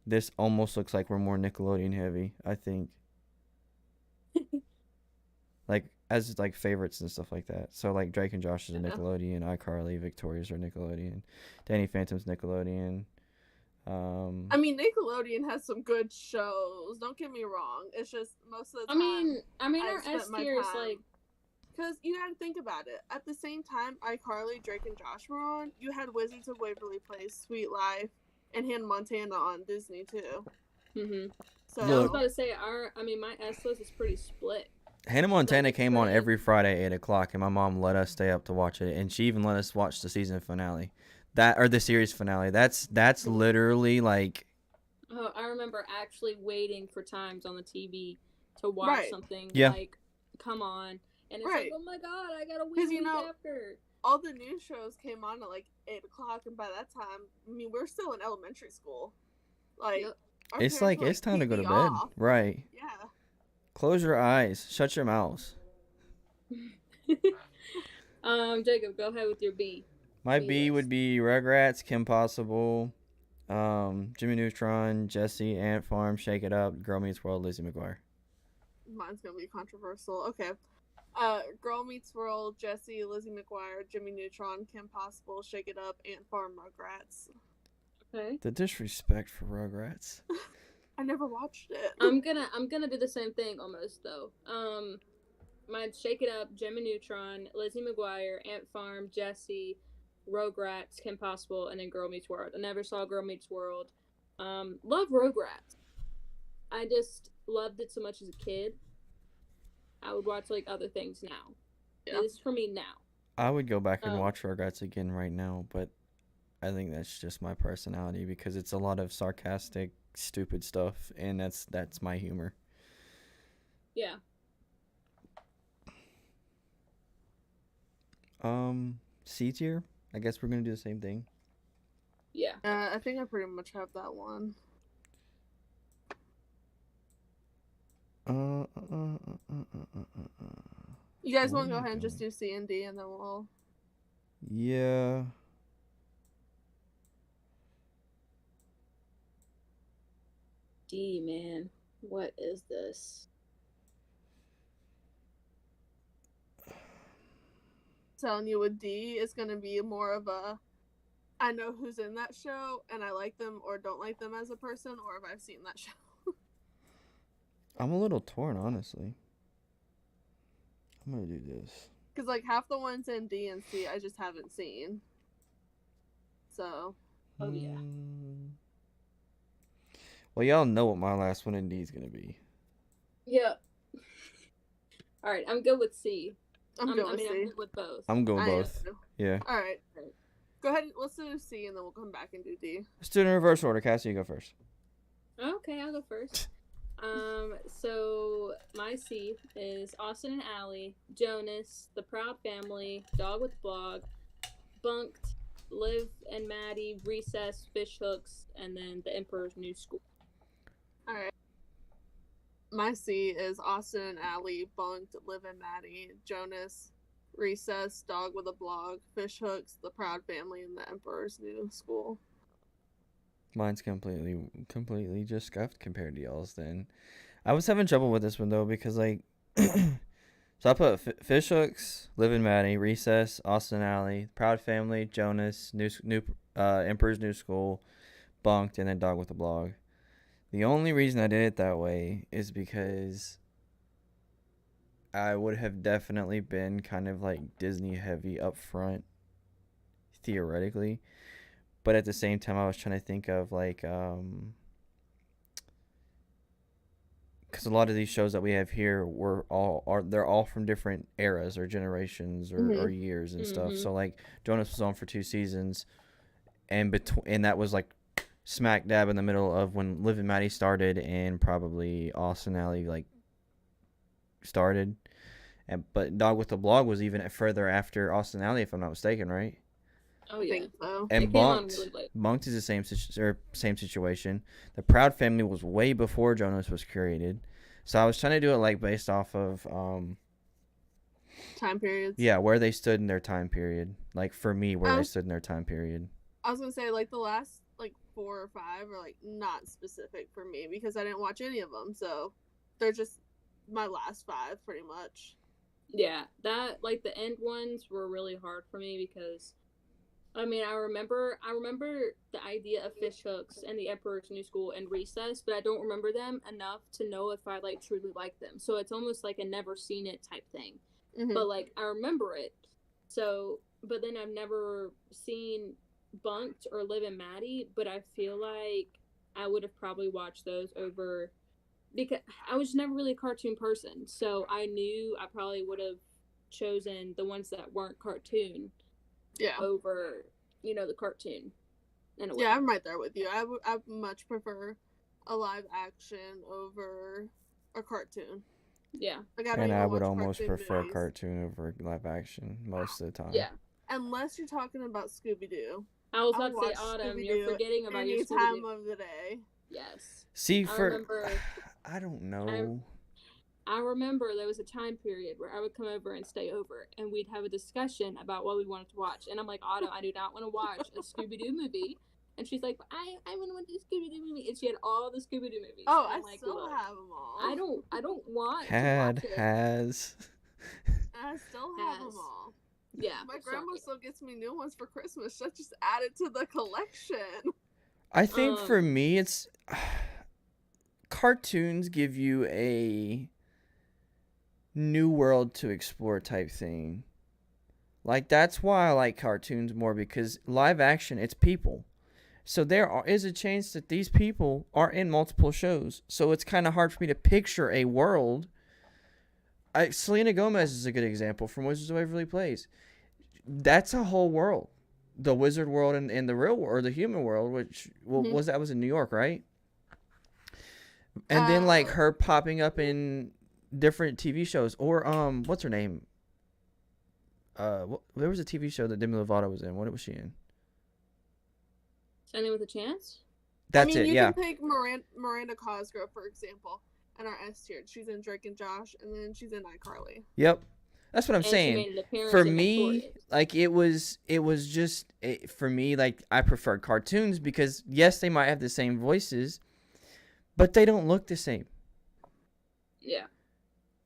this almost looks like we're more Nickelodeon heavy, I think. Like as like favorites and stuff like that. So like Drake and Josh is a Nickelodeon, iCarly, Victoria's are Nickelodeon, Danny Phantom's Nickelodeon. I mean, Nickelodeon has some good shows. Don't get me wrong. It's just most of the time. I mean, our S tier is like. Because you had to think about it. At the same time, iCarly, Drake, and Josh were on. You had Wizards of Waverly Place, Sweet Life, and Hannah Montana on Disney too. Mhm. So I was about to say my S list is pretty split. Hannah Montana came on every Friday at 8:00, and my mom let us stay up to watch it, and she even let us watch the season finale, the series finale. That's literally like. Oh, I remember actually waiting for times on the TV to watch something. Yeah. Like, come on. And it's like, oh my god, I gotta wait a week after. All the new shows came on at like 8:00, and by that time, I mean, we're still in elementary school. Like, it's like it's time to go to bed, right? Yeah. Close your eyes, shut your mouths. Jacob, go ahead with your B. My B would be Rugrats, Kim Possible, Jimmy Neutron, Jessie, Ant Farm, Shake It Up, Girl Meets World, Lizzie McGuire. Mine's gonna be controversial. Okay. Girl Meets World, Jessie, Lizzie McGuire, Jimmy Neutron, Kim Possible, Shake It Up, Ant Farm, Rugrats. Okay. The disrespect for Rugrats. I never watched it. I'm gonna do the same thing almost though. Mine's Shake It Up, Jimmy Neutron, Lizzie McGuire, Ant Farm, Jessie, Rugrats, Kim Possible, and then Girl Meets World. I never saw Girl Meets World. Love Rugrats. I just loved it so much as a kid. I would watch like other things now. Yeah. It is for me now. I would go back and watch Rugrats again right now, but I think that's just my personality because it's a lot of sarcastic, stupid stuff, and that's my humor. Yeah. C tier. I guess we're gonna do the same thing. Yeah. I think I pretty much have that one. You guys want to go ahead and just do C and D, and then we'll. Yeah. D, man. What is this? Telling you with D is going to be more of a I know who's in that show and I like them or don't like them as a person, or if I've seen that show. I'm a little torn, honestly. I'm gonna do this. Because like half the ones in D and C I just haven't seen. So. Oh, yeah. Well, y'all know what my last one in D is gonna be. Yeah. All right, I'm good with C. I'm good with C. I'm good with both. I'm going both. Yeah. All right. Go ahead. Let's do C, and then we'll come back and do D. Let's do it in reverse order. Cassie, you go first. Okay, I'll go first. So my C is Austin and Ally, Jonas, The Proud Family, Dog with Blog, Bunked, Liv and Maddie, Recess, Fish Hooks, and then The Emperor's New School. All right. My C is Austin and Ally, Bunked, Liv and Maddie, Jonas, Recess, Dog with a Blog, Fish Hooks, The Proud Family, and The Emperor's New School. Mine's completely just scuffed compared to y'all's then. I was having trouble with this one, though, because, like, so I put Fish Hooks, Liv and Maddie, Recess, Austin and Ally, Proud Family, Jonas, Emperor's New School, Bunked, and then Dog with a Blog. The only reason I did it that way is because I would have definitely been kind of, like, Disney heavy up front, theoretically. But at the same time, I was trying to think of, like, because a lot of these shows that we have here they're all from different eras or generations or years and stuff. So, like, Jonas was on for 2 seasons, and that was, like, smack dab in the middle of when Liv and Maddie started and probably Austin and Ally, like, started. But Dog with the Blog was even further after Austin and Ally, if I'm not mistaken, right? Oh, yeah. I think so. And Bunked is the same situation. The Proud Family was way before Jonas was created. So I was trying to do it, like, based off of time periods. Yeah, where they stood in their time period. Like, for me, where they stood in their time period. I was gonna say, like, the last, like, 4 or 5 are, like, not specific for me because I didn't watch any of them. So they're just my last 5 pretty much. Yeah, that, like, the end ones were really hard for me because I mean, I remember the idea of Fish Hooks and The Emperor's New School and Recess, but I don't remember them enough to know if I, like, truly like them. So it's almost like a never seen it type thing. Mm-hmm. But, like, I remember it. So, but then I've never seen Bunked or Liv and Maddie, but I feel like I would have probably watched those over, because I was never really a cartoon person. So I knew I probably would have chosen the ones that weren't cartoon. Yeah. Over, the cartoon. In a way. Yeah, I'm right there with you. I much prefer a live action over a cartoon. Yeah. And I would almost prefer cartoon over live action most of the time. Yeah. Unless you're talking about Scooby-Doo. I was about to say, Autumn, you're forgetting about your Scooby-Doo. Any time of the day. Yes. See, I don't know. I remember there was a time period where I would come over and stay over, and we'd have a discussion about what we wanted to watch. And I'm like, Autumn, I do not want to watch a Scooby-Doo movie. And she's like, I want to watch a Scooby-Doo movie. And she had all the Scooby-Doo movies. Oh, I still have them all. I don't want to watch it. I still have them all. Yeah. My grandma still gets me new ones for Christmas. She'll just add it to the collection. I think for me, it's cartoons give you a new world to explore type thing. Like, that's why I like cartoons more, because live action, it's people. So is a chance that these people are in multiple shows. So it's kind of hard for me to picture a world. Selena Gomez is a good example from Wizards of Waverly Place. That's a whole world. The wizard world and the real world, or the human world, which was in New York, right? And then like her popping up in different TV shows, or what's her name? There was a TV show that Demi Lovato was in. What was she in? Standing with a Chance? That's it, yeah. You can take Miranda Cosgrove, for example, in our S tier. She's in Drake and Josh, and then she's in iCarly. Yep. That's what I'm saying. For me, like, it was just, for me, like, I preferred cartoons because, yes, they might have the same voices, but they don't look the same. Yeah.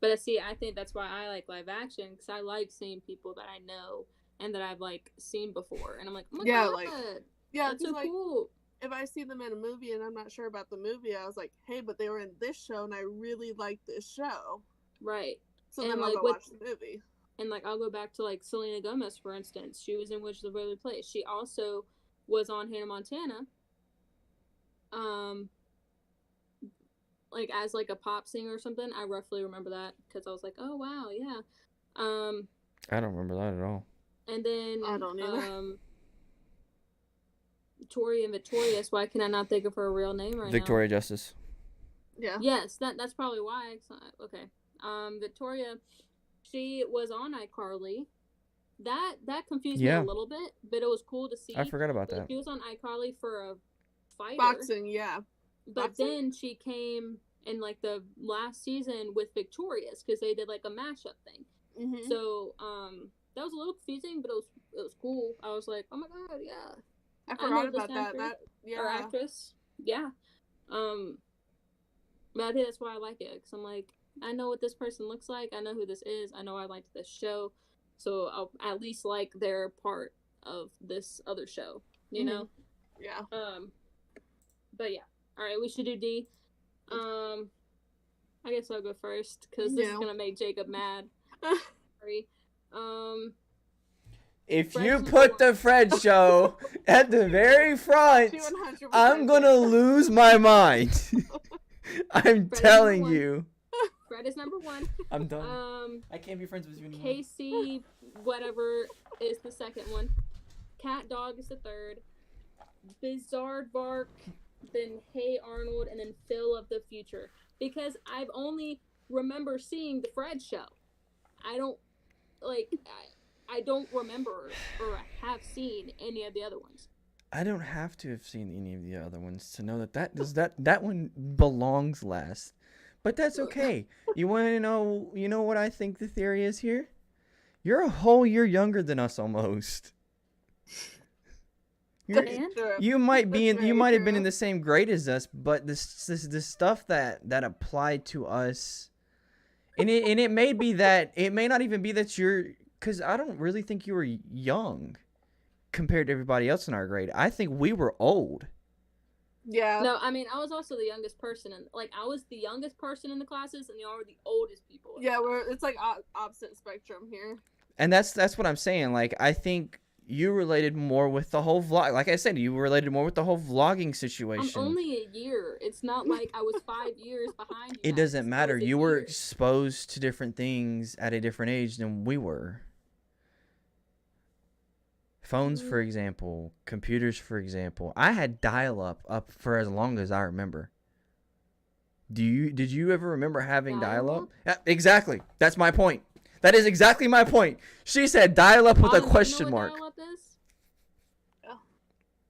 But see, I think that's why I like live action, because I like seeing people that I know and that I've, like, seen before. And I'm like, oh my God. That's so cool. If I see them in a movie and I'm not sure about the movie, I was like, hey, but they were in this show and I really like this show. Right. So then I'll go watch the movie. And, like, I'll go back to, like, Selena Gomez, for instance. She was in Wizards of Waverly Place. She also was on Hannah Montana. Like, as, like, a pop singer or something. I roughly remember that because I was like, oh, wow, yeah. I don't remember that at all. And then... I don't either. Tori and Victorious. Why can I not think of her real name right Victoria Justice. Yeah. Yes, that's probably why. Okay. Victoria, she was on iCarly. That confused me a little bit, but it was cool to see. I forgot about that. She was on iCarly for a fighter. Boxing, yeah. But then she came in, like, the last season with Victorious, because they did, like, a mashup thing. Mm-hmm. So, that was a little confusing, but it was cool. I was like, oh my God, yeah. I forgot about that. Or actress. Yeah. But I think that's why I like it, because I'm like, I know what this person looks like. I know who this is. I know I liked this show. So I'll at least like their part of this other show, you know? Yeah. But yeah. All right, we should do D. I guess I'll go first, because this is going to make Jacob mad. Sorry. If you put the Fred show at the very front, I'm going to lose my mind. I'm telling you. Fred is number 1. I'm done. I can't be friends with you anymore. Casey, whatever, is the second one. Cat Dog is the third. Bizarre Bark, then Hey Arnold, and then Phil of the Future. Because I've only remember seeing the Fred show. I don't remember or have seen any of the other ones. I don't have to have seen any of the other ones to know that one belongs last. But that's okay. You want to know, what I think the theory is here? You're a whole year younger than us almost. You might have been in the same grade as us, but this stuff that applied to us, and it may be that it may not even be that because I don't really think you were young compared to everybody else in our grade. I think we were old. Yeah. No, I mean, I was also the youngest person, I was the youngest person in the classes, and y'all were the oldest people. Yeah, it's like opposite spectrum here. And that's what I'm saying. Like, I think you related more with the whole vlog. Like I said, you related more with the whole vlogging situation. I'm only a year. It's not like I was 5 years behind you. It doesn't matter. You were exposed to different things at a different age than we were. Phones, for example, computers, for example. I had dial-up for as long as I remember. Did you ever remember having dial-up? Yeah, exactly. That's my point. That is exactly my point. She said dial-up with a question mark. Dial-up is? Oh.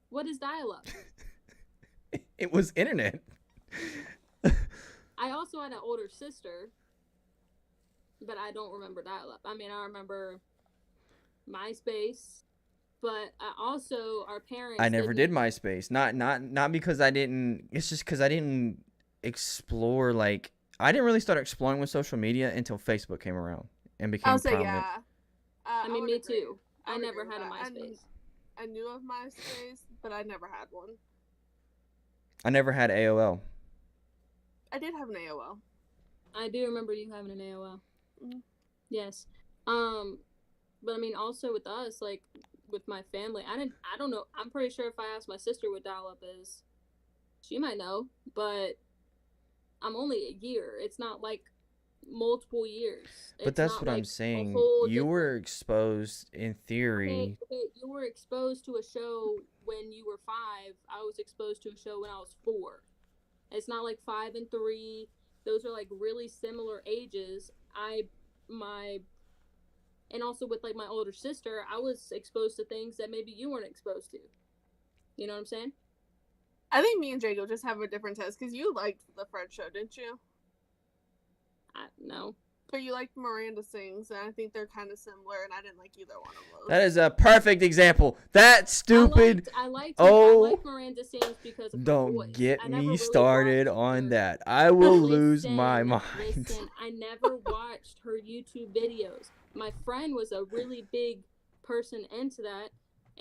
What is dial-up? It was internet. I also had an older sister, but I don't remember dial-up. I mean, I remember MySpace. But also, our parents... I never did MySpace. Not because I didn't... It's just because I didn't explore, like... I didn't really start exploring with social media until Facebook came around and became prominent. Yeah. I mean, me too. I never had a MySpace. I knew of MySpace, but I never had one. I never had AOL. I did have an AOL. I do remember you having an AOL. Yes. But I mean, also with us, like with my family, I don't know. I'm pretty sure if I asked my sister what dial up is, she might know. But I'm only a year. It's not like multiple years. But It's that's not what I'm like a saying. whole You different. were exposed in Okay, theory. okay. You were exposed to a show when you were 5. I was exposed to a show when I was 4. It's not like 5 and 3. Those are like really similar ages. My and also with like my older sister, I was exposed to things that maybe you weren't exposed to. You know what I'm saying? I think me and Jacob just have a different test because you liked the Fred show, didn't you? No. But you liked Miranda Sings, and I think they're kind of similar, and I didn't like either one of those. That is a perfect example. That stupid. I liked Oh, Miranda Sings because of her don't voice. get I never me really started watched on her. that. I will lose my Listen, mind. I never watched her YouTube videos. My friend was a really big person into that,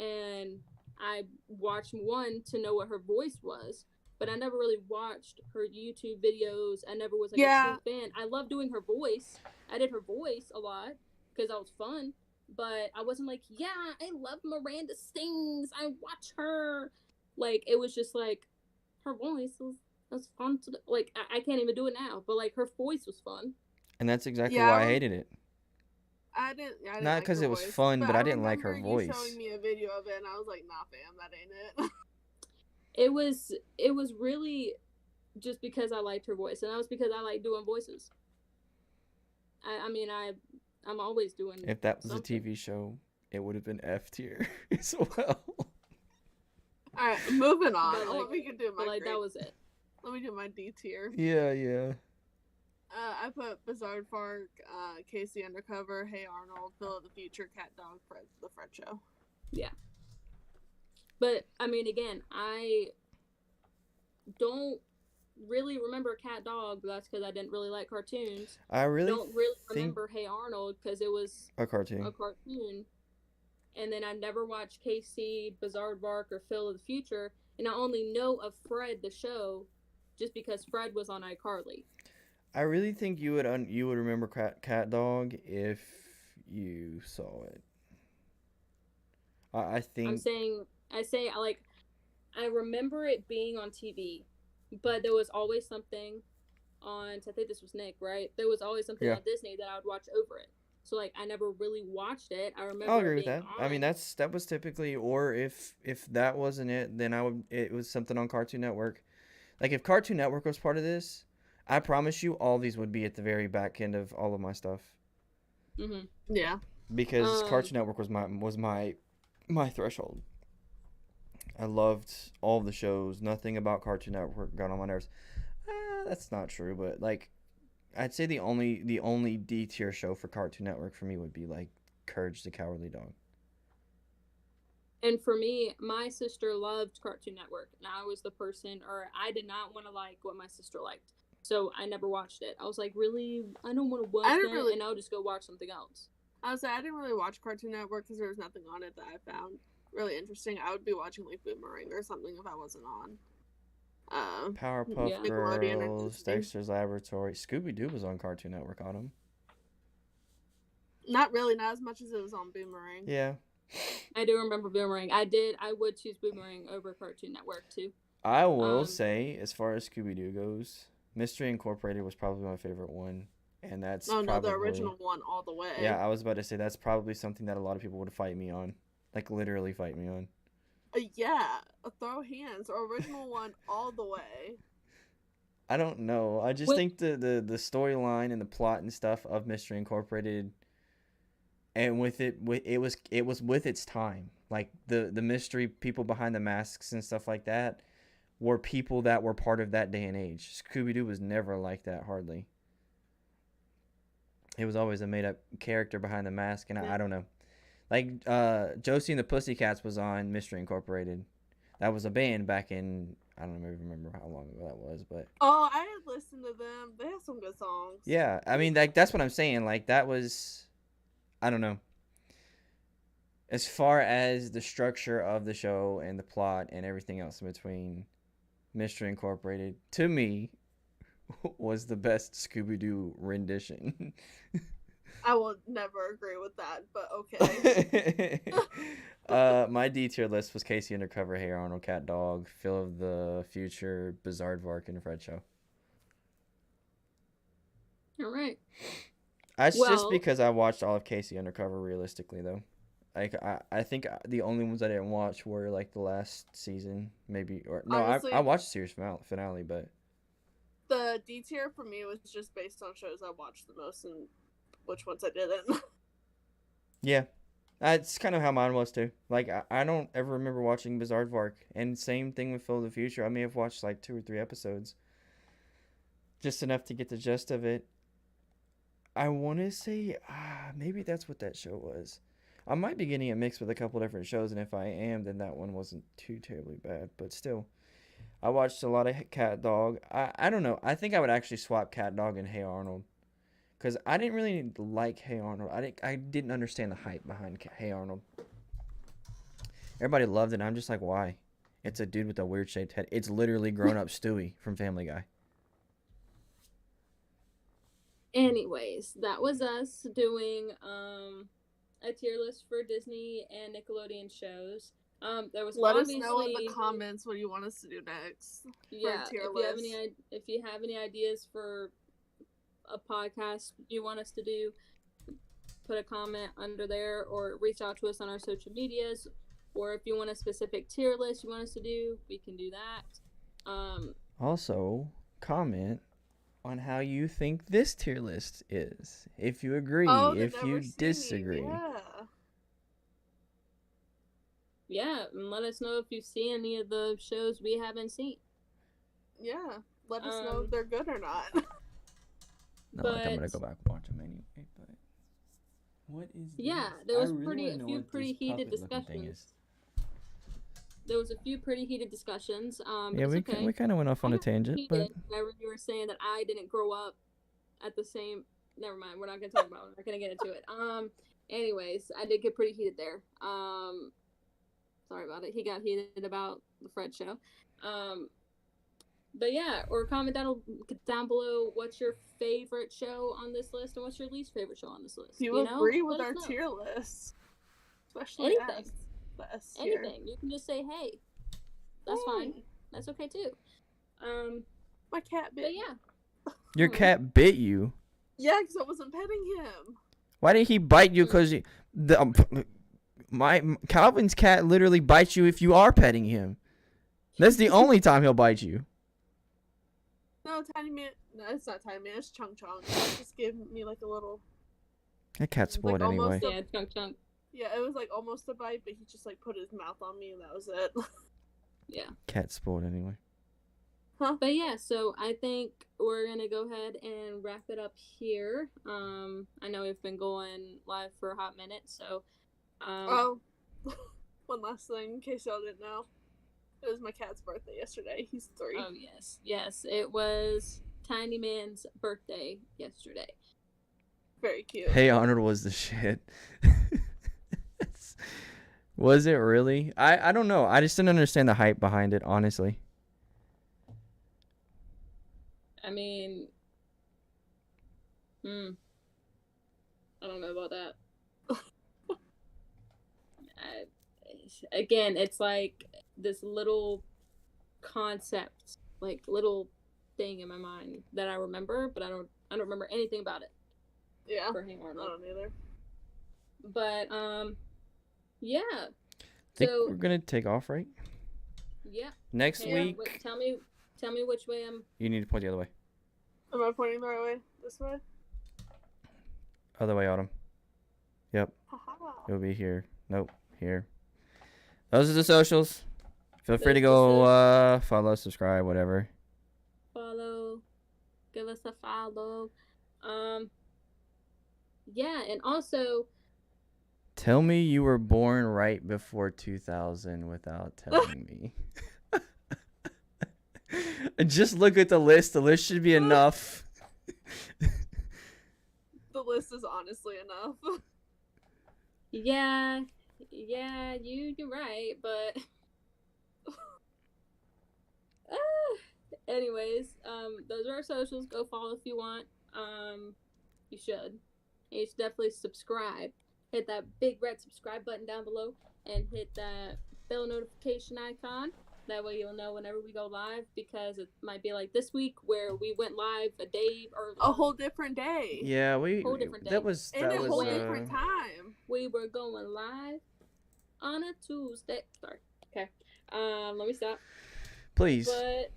and I watched one to know what her voice was, but I never really watched her YouTube videos. I never was like a Yeah, true fan. I love doing her voice. I did her voice a lot because that was fun, but I wasn't like, yeah, I love Miranda Sings. I watch her. Like it was just like her voice was fun to like. I can't even do it now, but like her voice was fun. And that's exactly yeah, why I hated it. I didn't Not like because her it was voice, fun, but but I I didn't like her remember you showing voice. me a video of it, and I was like, nah, fam, that ain't it. It was really just because I liked her voice, and that was because I like doing voices. I mean I'm always doing If that was something. a TV show, it would have been F tier as well. All right, moving on. But like, Let me do my that was it. Let me do my D tier. Yeah. I put Bizarre Park, Casey Undercover, Hey Arnold, Phil of the Future, Cat Dog, Fred, The Fred Show. Yeah. But I mean, again, I don't really remember Cat Dog, but that's because I didn't really like cartoons. I really don't really think remember Hey Arnold because it was a cartoon. a cartoon. And then I never watched Casey, Bizarre Bark, or Phil of the Future. And I only know of Fred the show just because Fred was on iCarly. I really think you would remember Cat Dog if you saw it. I think I remember it being on TV, but there was always something on. I think this was Nick, right? There was always something Yeah. on Disney that I would watch over it. So like I never really watched it. I I'll remember agree it with being that. I mean, on. that was typically, or if that wasn't it, then it was something on Cartoon Network. Like if Cartoon Network was part of this, I promise you, all these would be at the very back end of all of my stuff. Yeah. Because Cartoon Network was my threshold. I loved all of the shows. Nothing about Cartoon Network got on my nerves. That's not true, but like I'd say the only D tier show for Cartoon Network for me would be like Courage the Cowardly Dog. And for me, my sister loved Cartoon Network, and I was the person, or I did not want to like what my sister liked, so I never watched it. I was like, really, I don't want to watch that, and I'll just go watch something else. I didn't really watch Cartoon Network because there was nothing on it that I found really interesting. I would be watching like Boomerang or something if I wasn't on. Powerpuff Girls, Dexter's Laboratory, Scooby Doo was on Cartoon Network. Autumn. Not really, not as much as it was on Boomerang. Yeah. I do remember Boomerang. I would choose Boomerang over Cartoon Network too. I will say, as far as Scooby Doo goes, Mystery Incorporated was probably my favorite one, and that's the original one all the way. Yeah, I was about to say that's probably something that a lot of people would fight me on, like literally fight me on. Yeah, throw hands. Original one all the way. I don't know. I just think the storyline and the plot and stuff of Mystery Incorporated, and it was with its time. Like the mystery people behind the masks and stuff like that were people that were part of that day and age. Scooby Doo was never like that, hardly. It was always a made up character behind the mask, and I don't know. Like Josie and the Pussycats was on Mystery Incorporated. That was a band back in, I don't even remember how long ago that was, but I had listened to them. They have some good songs. Yeah, I mean that's what I'm saying. Like that was, I don't know. As far as the structure of the show and the plot and everything else in between, Mystery Incorporated to me was the best Scooby-Doo rendition. I will never agree with that, but okay. My D tier list was Casey Undercover, Hey Arnold, Cat Dog, Phil of the Future, Bizarre Vark, and Fred Show. All right. That's just Well- because I watched all of Casey Undercover realistically, though. Like, I think the only ones I didn't watch were, like, the last season, maybe. Or no, Honestly- I watched the series finale, but The D tier for me was just based on shows I watched the most and which ones I didn't. yeah. That's kind of how mine was, too. Like, I don't ever remember watching Bizarre Vark. And same thing with Phil of the Future. I may have watched, like, 2 or 3 episodes. Just enough to get the gist of it. I want to say, maybe that's what that show was. I might be getting it mixed with a couple different shows, and if I am, then that one wasn't too terribly bad. But still, I watched a lot of Cat Dog. I don't know. I think I would actually swap Cat Dog and Hey Arnold. Because I didn't really like Hey Arnold. I didn't understand the hype behind Hey Arnold. Everybody loved it, and I'm just like, why? It's a dude with a weird shaped head. It's literally grown-up Stewie from Family Guy. Anyways, that was us doing a tier list for Disney and Nickelodeon shows. There was Let us obviously, know in the comments what you want us to do next. yeah, tier if you have any ideas for a podcast you want us to do, put a comment under there or reach out to us on our social medias, or if you want a specific tier list you want us to do, we can do that. Also, comment on how you think this tier list is. If you agree, Oh, if you disagree. Yeah. And let us know if you've seen any of the shows we haven't seen. Yeah. Let us know if they're good or not. Not like I'm gonna go back and watch them anyway, but what is yeah, this? there was I really wanna know few what pretty this heated puppet-looking thing discussions. is. There was a few pretty heated discussions. Yeah, we kind of went off on a tangent, but whenever you were saying that I didn't grow up at the same. Never mind. We're not gonna talk about it. We're not gonna get into it. Anyways, I did get pretty heated there. Sorry about it. He got heated about the Fred show. But yeah, or comment down below what's your favorite show on this list and what's your least favorite show on this list. Do you agree with Let our us know. tier list? Especially Anything. the S tier. Anything. You can just say, hey. That's fine. That's okay too. My cat bit. But yeah. your cat bit you. Yeah, because I wasn't petting him. Why did he bite you? Because my Calvin's cat literally bites you if you are petting him. That's the only time he'll bite you. No, Tiny Man. No, it's not Tiny Man. It's Chung Chung. He just gave me like a little. That cat's spoiled Like, anyway. almost Yeah, chunk. Yeah, it was like almost a bite, but he just like put his mouth on me and that was it. Yeah. Cat's spoiled anyway. But yeah, so I think we're gonna go ahead and wrap it up here. I know we've been going live for a hot minute, so Oh, one last thing in case y'all didn't know. It was my cat's birthday yesterday. He's 3. oh yes, it was Tiny Man's birthday yesterday. Very cute. Hey Arnold was the shit. Was it really? I don't know. I just didn't understand the hype behind it, honestly. I mean, I don't know about that. Again, it's like this little concept, like little thing in my mind that I remember, but I don't remember anything about it. Yeah. For Hey Arnold. I don't either. But yeah. I think So we're gonna take off, right? yeah. Next Hey, week. tell me which way I'm. You need to point the other way. Am I pointing the right way? This way? Other way, Autumn. Yep. Haha. It'll be here. Nope. Here. Those are the socials. Feel free to go follow, subscribe, whatever. Follow. Give us a follow. Yeah, and also. Tell me you were born right before 2000 without telling me. Just look at the list. The list should be enough. The list is honestly enough. Yeah, you're right, but anyways, those are our socials. Go follow if you want. You should. And you should definitely subscribe. Hit that big red subscribe button down below and hit that bell notification icon. That way you'll know whenever we go live, because it might be like this week where we went live a day early. A whole different day. Yeah, Whole different day. that was And a whole different time. We were going live on a Tuesday. Sorry. Okay. Let me stop. Please. But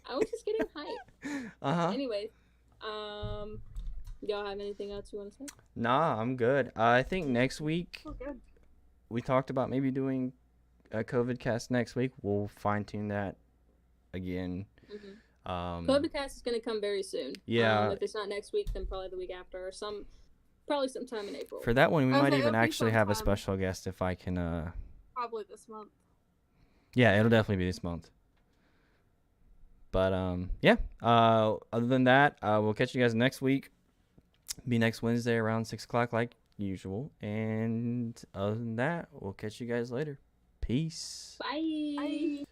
I was just getting hyped. Anyways, y'all have anything else you want to say? Nah, I'm good. I think next week good. We talked about maybe doing a COVID cast next week. We'll fine tune that again. COVID cast is going to come very soon. Yeah. If it's not next week, then probably the week after, or probably sometime in April. For that one, we might even actually have a special guest if I can. Probably this month. Yeah, it'll definitely be this month. But yeah. Other than that, we'll catch you guys next week. Be next Wednesday around 6:00 like usual. And other than that, we'll catch you guys later. Peace. Bye. Bye.